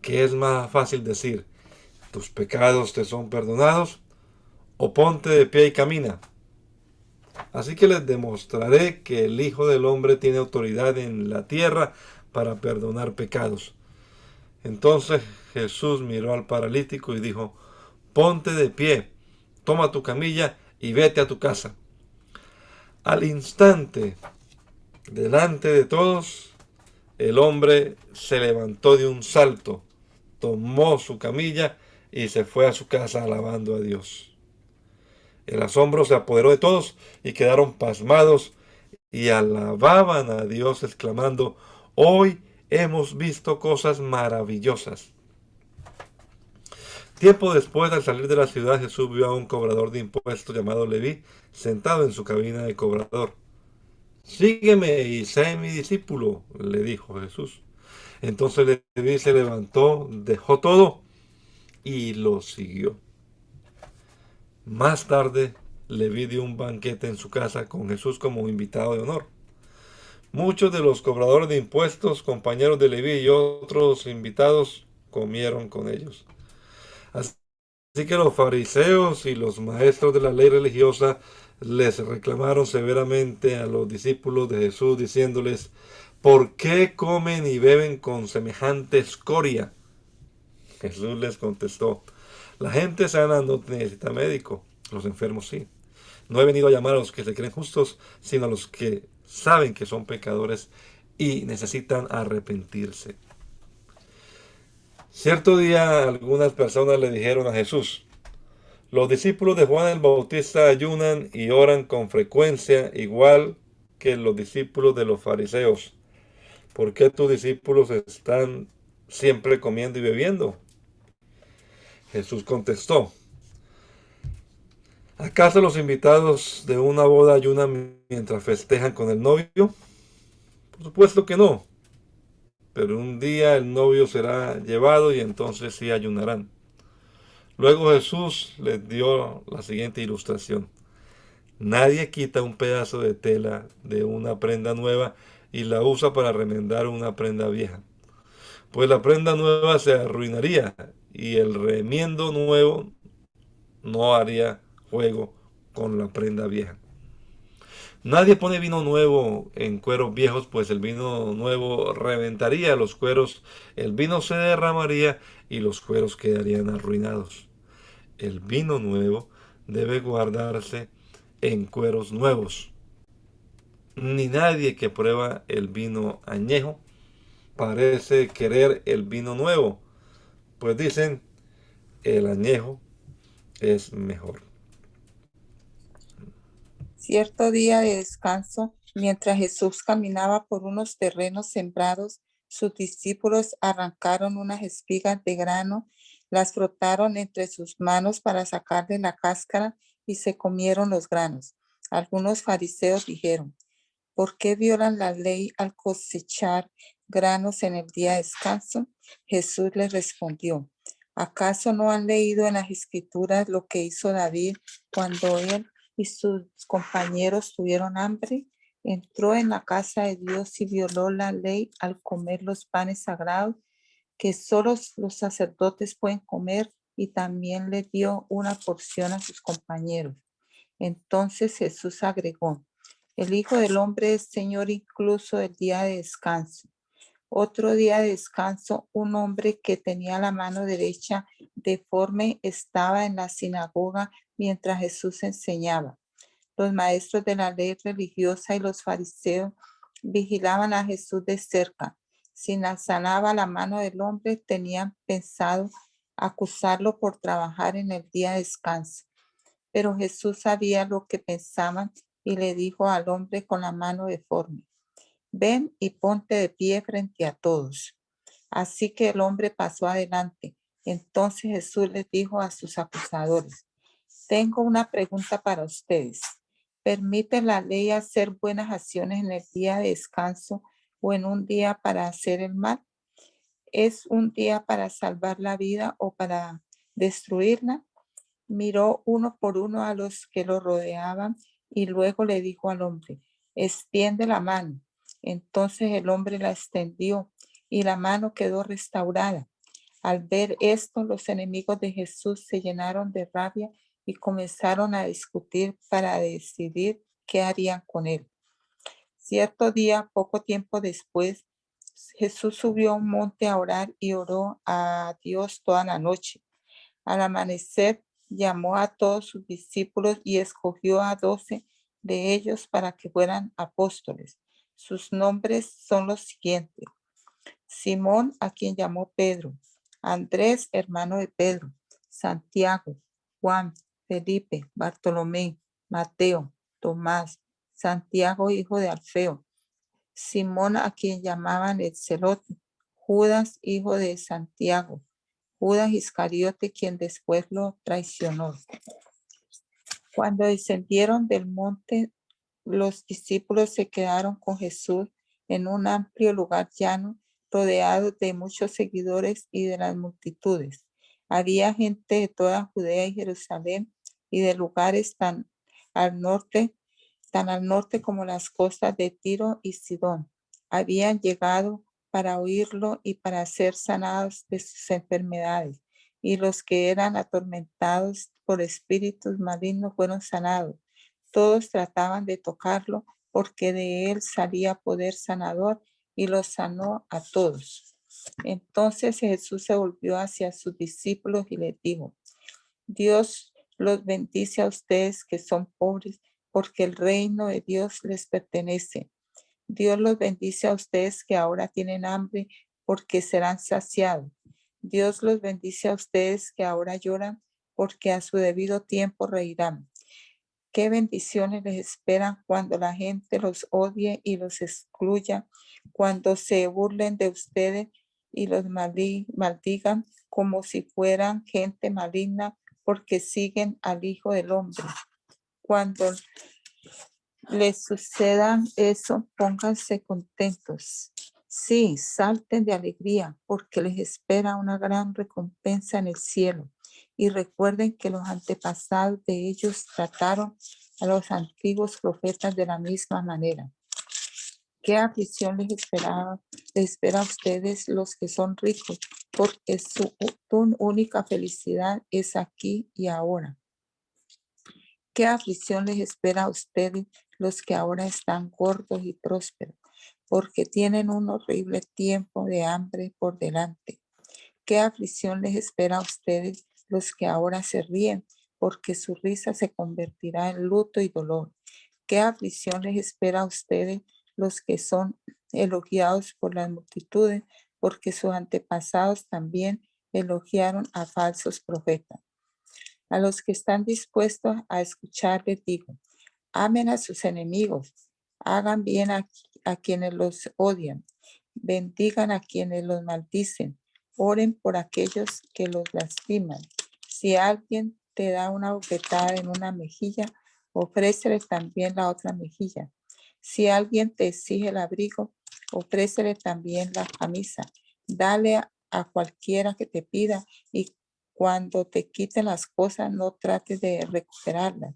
¿Qué es más fácil decir? ¿Tus pecados te son perdonados? ¿O ponte de pie y camina? Así que les demostraré que el Hijo del Hombre tiene autoridad en la tierra para perdonar pecados. Entonces Jesús miró al paralítico y dijo: ponte de pie, toma tu camilla y vete a tu casa. Al instante, delante de todos, el hombre se levantó de un salto, tomó su camilla y se fue a su casa alabando a Dios. El asombro se apoderó de todos y quedaron pasmados y alababan a Dios exclamando: hoy hemos visto cosas maravillosas. Tiempo después, al salir de la ciudad, Jesús vio a un cobrador de impuestos llamado Leví sentado en su cabina de cobrador. Sígueme y sé mi discípulo, le dijo Jesús. Entonces Leví se levantó, dejó todo y lo siguió. Más tarde, Leví dio un banquete en su casa con Jesús como invitado de honor. Muchos de los cobradores de impuestos, compañeros de Leví y otros invitados, comieron con ellos. Así que los fariseos y los maestros de la ley religiosa les reclamaron severamente a los discípulos de Jesús, diciéndoles: ¿por qué comen y beben con semejante escoria? Jesús les contestó: la gente sana no necesita médico, los enfermos sí. No he venido a llamar a los que se creen justos, sino a los que saben que son pecadores y necesitan arrepentirse. Cierto día algunas personas le dijeron a Jesús: los discípulos de Juan el Bautista ayunan y oran con frecuencia, igual que los discípulos de los fariseos. ¿Por qué tus discípulos están siempre comiendo y bebiendo? Jesús contestó: ¿acaso los invitados de una boda ayunan mientras festejan con el novio? Por supuesto que no. Pero un día el novio será llevado y entonces sí ayunarán. Luego Jesús les dio la siguiente ilustración: nadie quita un pedazo de tela de una prenda nueva y la usa para remendar una prenda vieja, pues la prenda nueva se arruinaría y el remiendo nuevo no haría juego con la prenda vieja. Nadie pone vino nuevo en cueros viejos, pues el vino nuevo reventaría los cueros, el vino se derramaría y los cueros quedarían arruinados. El vino nuevo debe guardarse en cueros nuevos. Ni nadie que prueba el vino añejo parece querer el vino nuevo, pues dicen: el añejo es mejor. Cierto día de descanso, mientras Jesús caminaba por unos terrenos sembrados, sus discípulos arrancaron unas espigas de grano, las frotaron entre sus manos para sacarle la cáscara y se comieron los granos. Algunos fariseos dijeron: ¿por qué violan la ley al cosechar granos en el día de descanso? Jesús les respondió: ¿acaso no han leído en las Escrituras lo que hizo David cuando él y sus compañeros tuvieron hambre? Entró en la casa de Dios y violó la ley al comer los panes sagrados que solo los sacerdotes pueden comer, y también le dio una porción a sus compañeros. Entonces Jesús agregó: el Hijo del Hombre es Señor incluso del día de descanso. Otro día de descanso, un hombre que tenía la mano derecha deforme estaba en la sinagoga mientras Jesús enseñaba. Los maestros de la ley religiosa y los fariseos vigilaban a Jesús de cerca. Si sanaba la mano del hombre, tenían pensado acusarlo por trabajar en el día de descanso. Pero Jesús sabía lo que pensaban y le dijo al hombre con la mano deforme: ven y ponte de pie frente a todos. Así que el hombre pasó adelante. Entonces Jesús les dijo a sus acusadores: tengo una pregunta para ustedes. ¿Permite la ley hacer buenas acciones en el día de descanso o en un día para hacer el mal? ¿Es un día para salvar la vida o para destruirla? Miró uno por uno a los que lo rodeaban y luego le dijo al hombre: extiende la mano. Entonces el hombre la extendió y la mano quedó restaurada. Al ver esto, los enemigos de Jesús se llenaron de rabia y comenzaron a discutir para decidir qué harían con él. Cierto día, poco tiempo después, Jesús subió a un monte a orar y oró a Dios toda la noche. Al amanecer, llamó a todos sus discípulos y escogió a 12 de ellos para que fueran apóstoles. Sus nombres son los siguientes: Simón, a quien llamó Pedro; Andrés, hermano de Pedro; Santiago, Juan, Felipe, Bartolomé, Mateo, Tomás, Santiago, hijo de Alfeo; Simón, a quien llamaban el Celote; Judas, hijo de Santiago; Judas Iscariote, quien después lo traicionó. Cuando descendieron del monte, los discípulos se quedaron con Jesús en un amplio lugar llano, rodeados de muchos seguidores y de las multitudes. Había gente de toda Judea y Jerusalén y de lugares tan al norte como las costas de Tiro y Sidón. Habían llegado para oírlo y para ser sanados de sus enfermedades. Y los que eran atormentados por espíritus malignos fueron sanados. Todos trataban de tocarlo porque de él salía poder sanador, y los sanó a todos. Entonces Jesús se volvió hacia sus discípulos y les dijo: Dios los bendice a ustedes que son pobres, porque el reino de Dios les pertenece. Dios los bendice a ustedes que ahora tienen hambre, porque serán saciados. Dios los bendice a ustedes que ahora lloran, porque a su debido tiempo reirán. Qué bendiciones les esperan cuando la gente los odie y los excluya, cuando se burlen de ustedes y los maldigan como si fueran gente maligna, porque siguen al Hijo del Hombre. Cuando les suceda eso, pónganse contentos. Sí, salten de alegría, porque les espera una gran recompensa en el cielo. Y recuerden que los antepasados de ellos trataron a los antiguos profetas de la misma manera. ¿Qué aflicción les espera a ustedes los que son ricos? Porque su única felicidad es aquí y ahora. ¿Qué aflicción les espera a ustedes los que ahora están gordos y prósperos? Porque tienen un horrible tiempo de hambre por delante. ¿Qué aflicción les espera a ustedes los que ahora se ríen? Porque su risa se convertirá en luto y dolor. ¿Qué aflicción les espera a ustedes los que son elogiados por las multitudes? Porque sus antepasados también elogiaron a falsos profetas. A los que están dispuestos a escuchar les digo: amen a sus enemigos, hagan bien a quienes los odian, bendigan a quienes los maldicen, oren por aquellos que los lastiman. Si alguien te da una bofetada en una mejilla, ofrécele también la otra mejilla. Si alguien te exige el abrigo, ofrécele también la camisa. Dale a cualquiera que te pida, y cuando te quiten las cosas, no trates de recuperarlas.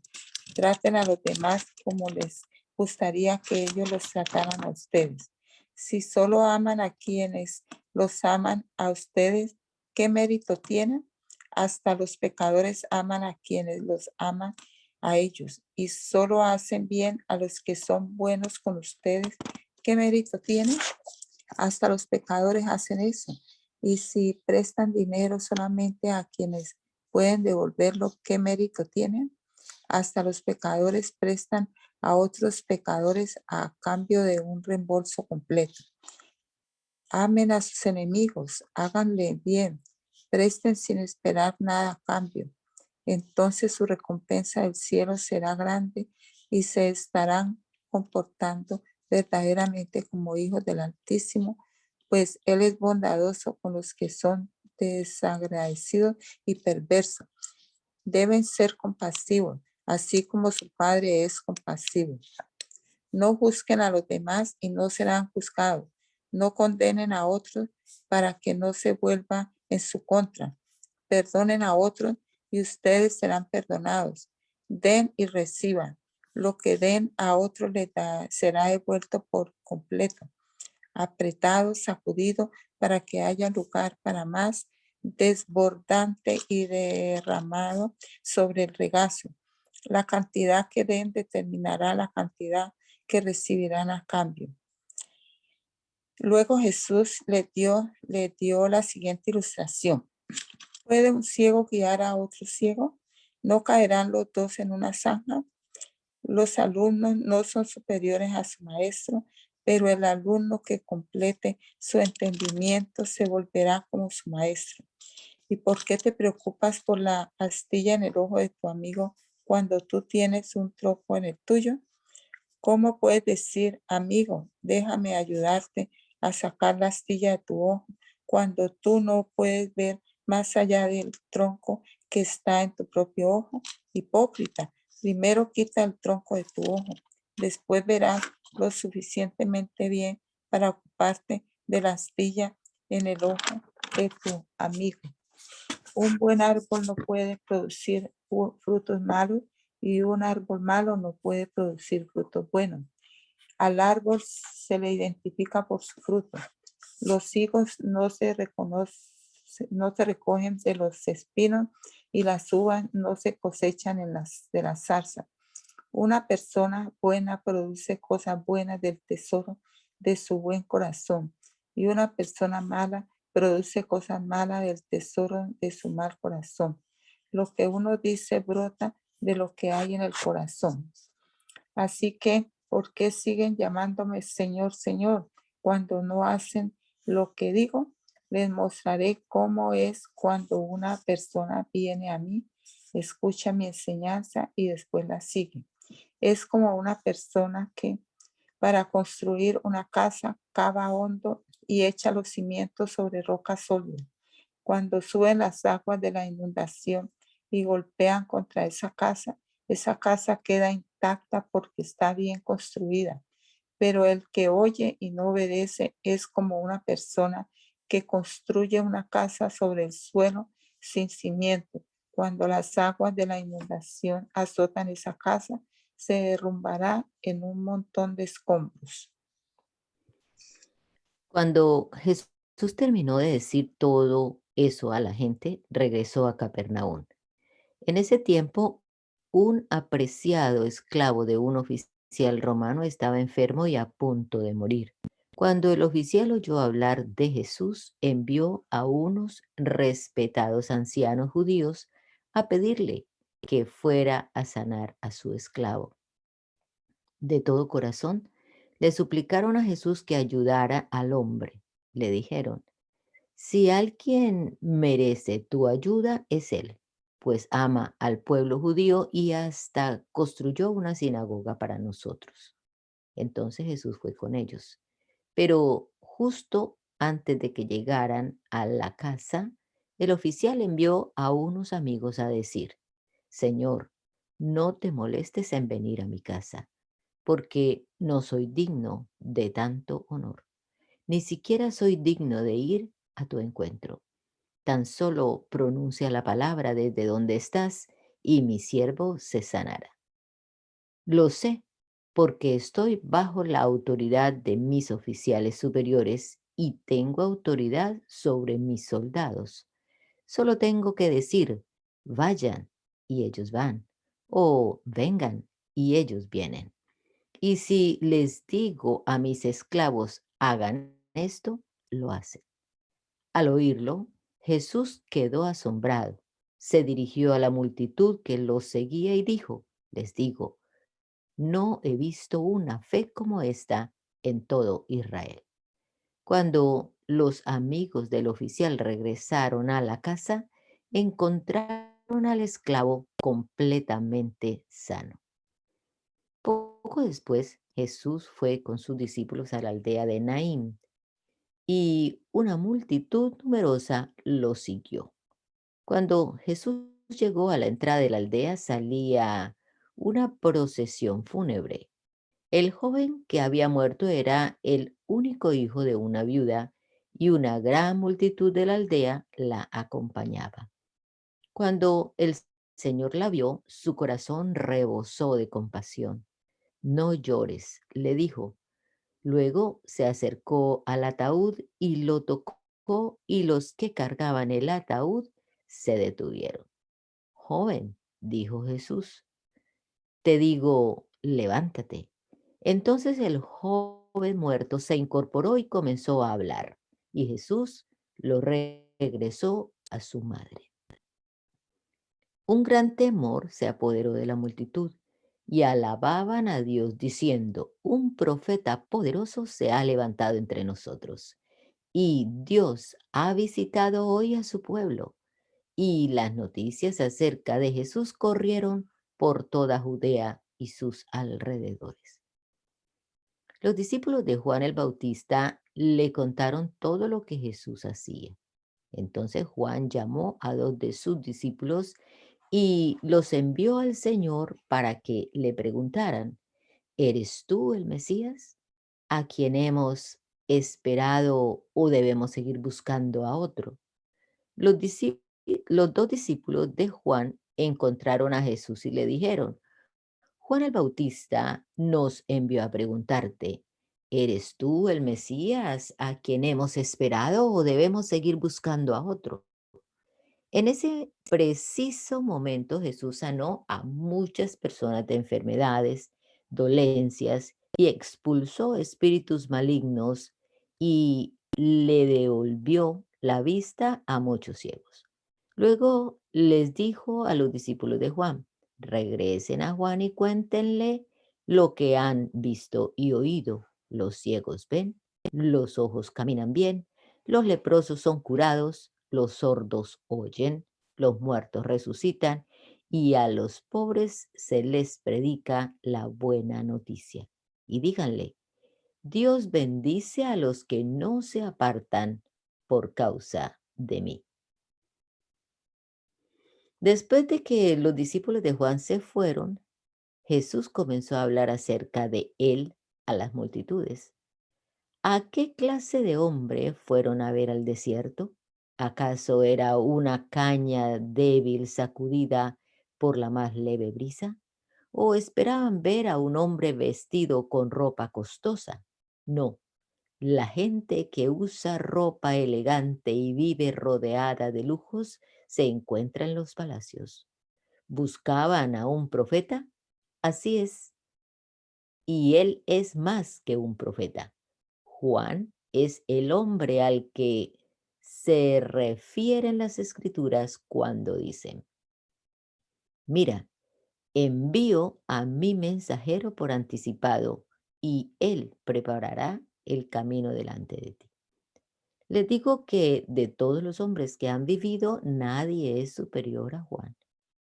Traten a los demás como les gustaría que ellos los trataran a ustedes. Si solo aman a quienes los aman a ustedes, ¿qué mérito tienen? Hasta los pecadores aman a quienes los aman a ellos, y solo hacen bien a los que son buenos con ustedes. ¿Qué mérito tienen? Hasta los pecadores hacen eso. Y si prestan dinero solamente a quienes pueden devolverlo, ¿qué mérito tienen? Hasta los pecadores prestan a otros pecadores a cambio de un reembolso completo. Amen a sus enemigos, háganle bien, presten sin esperar nada a cambio. Entonces su recompensa del cielo será grande y se estarán comportando verdaderamente como hijos del Altísimo, pues Él es bondadoso con los que son desagradecidos y perversos. Deben ser compasivos, así como su Padre es compasivo. No juzguen a los demás y no serán juzgados. No condenen a otros para que no se vuelva en su contra. Perdonen a otros y ustedes serán perdonados. Den y reciban. Lo que den a otros será devuelto por completo, apretado, sacudido, para que haya lugar para más, desbordante y derramado sobre el regazo. La cantidad que den determinará la cantidad que recibirán a cambio. Luego Jesús le dio la siguiente ilustración. ¿Puede un ciego guiar a otro ciego? ¿No caerán los dos en una zanja? Los alumnos no son superiores a su maestro, pero el alumno que complete su entendimiento se volverá como su maestro. ¿Y por qué te preocupas por la astilla en el ojo de tu amigo cuando tú tienes un trozo en el tuyo? ¿Cómo puedes decir, amigo, déjame ayudarte a sacar la astilla de tu ojo cuando tú no puedes ver más allá del tronco que está en tu propio ojo? Hipócrita, primero quita el tronco de tu ojo, después verás lo suficientemente bien para ocuparte de la astilla en el ojo de tu amigo. Un buen árbol no puede producir frutos malos y un árbol malo no puede producir frutos buenos. Al árbol se le identifica por su fruto. Los higos no se recogen de los espinos y las uvas no se cosechan de las zarzas. Una persona buena produce cosas buenas del tesoro de su buen corazón y una persona mala produce cosas malas del tesoro de su mal corazón. Lo que uno dice brota de lo que hay en el corazón. Así que, ¿por qué siguen llamándome Señor, Señor, cuando no hacen lo que digo? Les mostraré cómo es cuando una persona viene a mí, escucha mi enseñanza y después la sigue. Es como una persona que para construir una casa cava hondo y echa los cimientos sobre roca sólida. Cuando suben las aguas de la inundación y golpean contra esa casa queda intacta porque está bien construida. Pero el que oye y no obedece es como una persona que construye una casa sobre el suelo sin cimiento. Cuando las aguas de la inundación azotan esa casa, se derrumbará en un montón de escombros. Cuando Jesús terminó de decir todo eso a la gente, regresó a Capernaum. En ese tiempo, un apreciado esclavo de un oficial romano estaba enfermo y a punto de morir. Cuando el oficial oyó hablar de Jesús, envió a unos respetados ancianos judíos a pedirle que fuera a sanar a su esclavo. De todo corazón, le suplicaron a Jesús que ayudara al hombre. Le dijeron, si alguien merece tu ayuda, es él, pues ama al pueblo judío y hasta construyó una sinagoga para nosotros. Entonces Jesús fue con ellos. Pero justo antes de que llegaran a la casa, el oficial envió a unos amigos a decir, Señor, no te molestes en venir a mi casa, porque no soy digno de tanto honor. Ni siquiera soy digno de ir a tu encuentro. Tan solo pronuncia la palabra desde donde estás y mi siervo se sanará. Lo sé porque estoy bajo la autoridad de mis oficiales superiores y tengo autoridad sobre mis soldados. Solo tengo que decir, vayan y ellos van, o vengan y ellos vienen. Y si les digo a mis esclavos, hagan esto, lo hacen. Al oírlo, Jesús quedó asombrado. Se dirigió a la multitud que lo seguía y dijo, Les digo, no he visto una fe como esta en todo Israel. Cuando los amigos del oficial regresaron a la casa, encontraron al esclavo completamente sano. Poco después, Jesús fue con sus discípulos a la aldea de Naín y una multitud numerosa lo siguió. Cuando Jesús llegó a la entrada de la aldea, salía una procesión fúnebre. El joven que había muerto era el único hijo de una viuda y una gran multitud de la aldea la acompañaba. Cuando el Señor la vio, su corazón rebosó de compasión. No llores, le dijo. Luego se acercó al ataúd y lo tocó, y los que cargaban el ataúd se detuvieron. Joven, dijo Jesús, te digo, levántate. Entonces el joven muerto se incorporó y comenzó a hablar, y Jesús lo regresó a su madre. Un gran temor se apoderó de la multitud y alababan a Dios diciendo, un profeta poderoso se ha levantado entre nosotros y Dios ha visitado hoy a su pueblo. Y las noticias acerca de Jesús corrieron por toda Judea y sus alrededores. Los discípulos de Juan el Bautista le contaron todo lo que Jesús hacía. Entonces Juan llamó a 2 de sus discípulos y los envió al Señor para que le preguntaran, ¿eres tú el Mesías, a quien hemos esperado o debemos seguir buscando a otro? Los, los 2 discípulos de Juan encontraron a Jesús y le dijeron, Juan el Bautista nos envió a preguntarte, ¿eres tú el Mesías a quien hemos esperado o debemos seguir buscando a otro? En ese preciso momento Jesús sanó a muchas personas de enfermedades, dolencias y expulsó espíritus malignos y le devolvió la vista a muchos ciegos. Luego les dijo a los discípulos de Juan, regresen a Juan y cuéntenle lo que han visto y oído. Los ciegos ven, los ojos caminan bien, los leprosos son curados, los sordos oyen, los muertos resucitan y a los pobres se les predica la buena noticia. Y díganle, Dios bendice a los que no se apartan por causa de mí. Después de que los discípulos de Juan se fueron, Jesús comenzó a hablar acerca de él a las multitudes. ¿A qué clase de hombre fueron a ver al desierto? ¿Acaso era una caña débil sacudida por la más leve brisa? ¿O esperaban ver a un hombre vestido con ropa costosa? No, la gente que usa ropa elegante y vive rodeada de lujos se encuentra en los palacios. ¿Buscaban a un profeta? Así es, y él es más que un profeta. Juan es el hombre al que se refieren las escrituras cuando dicen, mira, envío a mi mensajero por anticipado y él preparará el camino delante de ti. Les digo que de todos los hombres que han vivido, nadie es superior a Juan.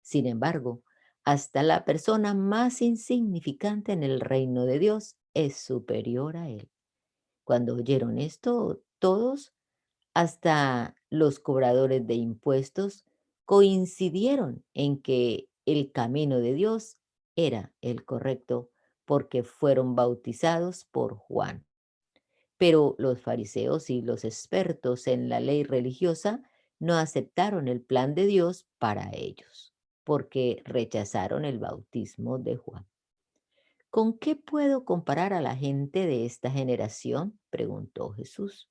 Sin embargo, hasta la persona más insignificante en el reino de Dios es superior a él. Cuando oyeron esto, todos, hasta los cobradores de impuestos, coincidieron en que el camino de Dios era el correcto porque fueron bautizados por Juan. Pero los fariseos y los expertos en la ley religiosa no aceptaron el plan de Dios para ellos, porque rechazaron el bautismo de Juan. ¿Con qué puedo comparar a la gente de esta generación?, preguntó Jesús.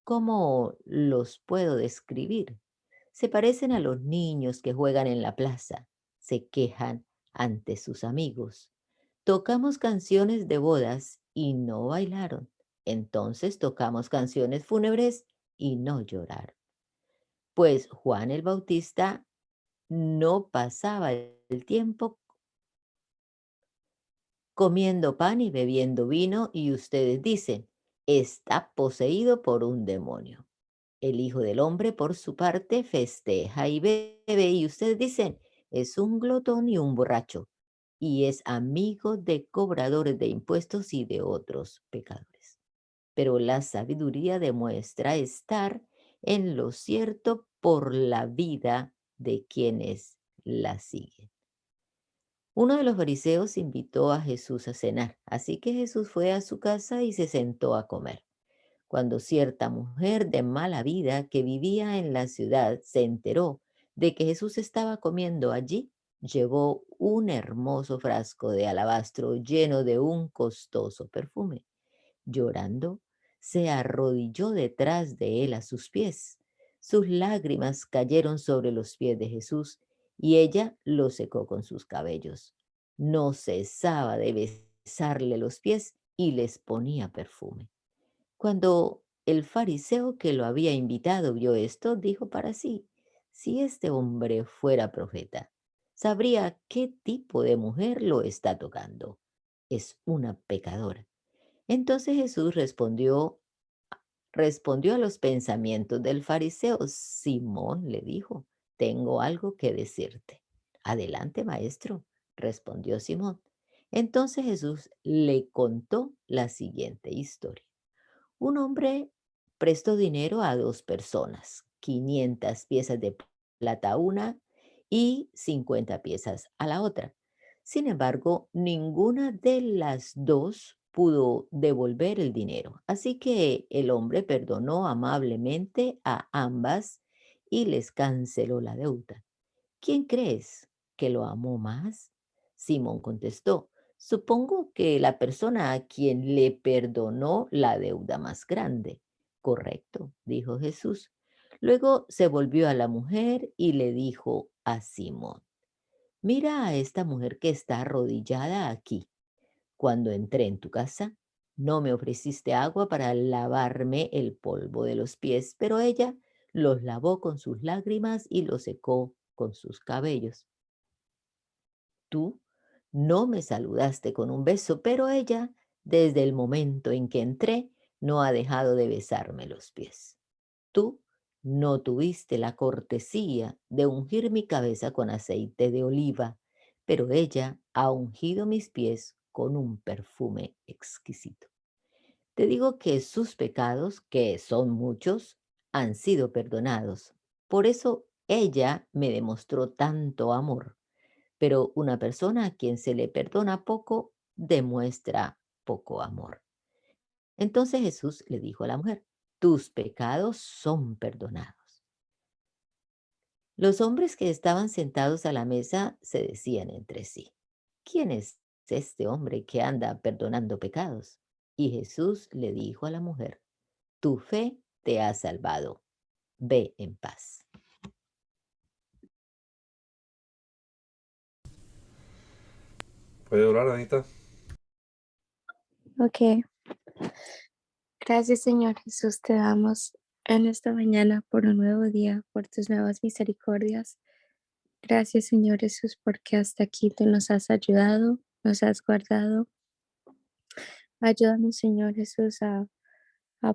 ¿Cómo los puedo describir? Se parecen a los niños que juegan en la plaza, se quejan ante sus amigos. Tocamos canciones de bodas y no bailaron. Entonces tocamos canciones fúnebres y no lloraron. Pues Juan el Bautista no pasaba el tiempo comiendo pan y bebiendo vino, y ustedes dicen, está poseído por un demonio. El Hijo del Hombre, por su parte, festeja y bebe, y ustedes dicen, es un glotón y un borracho, y es amigo de cobradores de impuestos y de otros pecadores. Pero la sabiduría demuestra estar en lo cierto por la vida de quienes la siguen. Uno de los fariseos invitó a Jesús a cenar, así que Jesús fue a su casa y se sentó a comer. Cuando cierta mujer de mala vida que vivía en la ciudad se enteró de que Jesús estaba comiendo allí, llevó un hermoso frasco de alabastro lleno de un costoso perfume. Llorando, se arrodilló detrás de él a sus pies. Sus lágrimas cayeron sobre los pies de Jesús y ella lo secó con sus cabellos. No cesaba de besarle los pies y les ponía perfume. Cuando el fariseo que lo había invitado vio esto, dijo para sí, si este hombre fuera profeta, sabría qué tipo de mujer lo está tocando. Es una pecadora. Entonces Jesús respondió a los pensamientos del fariseo. Simón le dijo, tengo algo que decirte. Adelante, maestro, respondió Simón. Entonces Jesús le contó la siguiente historia. Un hombre prestó dinero a dos personas, 500 piezas de plata a una y 50 piezas a la otra. Sin embargo, ninguna de las dos pudo devolver el dinero. Así que el hombre perdonó amablemente a ambas y les canceló la deuda. ¿Quién crees que lo amó más? Simón contestó, supongo que la persona a quien le perdonó la deuda más grande. Correcto, dijo Jesús. Luego se volvió a la mujer y le dijo a Simón, mira a esta mujer que está arrodillada aquí. Cuando entré en tu casa, no me ofreciste agua para lavarme el polvo de los pies, pero ella los lavó con sus lágrimas y los secó con sus cabellos. Tú no me saludaste con un beso, pero ella, desde el momento en que entré, no ha dejado de besarme los pies. Tú no tuviste la cortesía de ungir mi cabeza con aceite de oliva, pero ella ha ungido mis pies con un perfume exquisito. Te digo que sus pecados, que son muchos, han sido perdonados. Por eso ella me demostró tanto amor. Pero una persona a quien se le perdona poco, demuestra poco amor. Entonces Jesús le dijo a la mujer, tus pecados son perdonados. Los hombres que estaban sentados a la mesa se decían entre sí, ¿quién es este hombre que anda perdonando pecados? Y Jesús le dijo a la mujer, tu fe te ha salvado, ve en paz. ¿Puede orar, Anita? Ok. Gracias, Señor Jesús, te damos en esta mañana por un nuevo día, por tus nuevas misericordias. Gracias, Señor Jesús, porque hasta aquí tú nos has ayudado, nos has guardado. Ayúdanos, Señor Jesús, a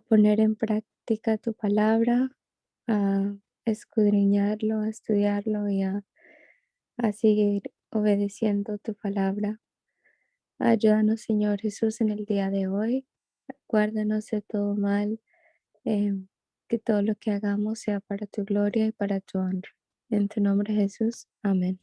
poner en práctica tu palabra, a escudriñarlo, a estudiarlo y a seguir obedeciendo tu palabra. Ayúdanos, Señor Jesús, en el día de hoy. Guárdanos de todo mal, que todo lo que hagamos sea para tu gloria y para tu honra. En tu nombre, Jesús. Amén.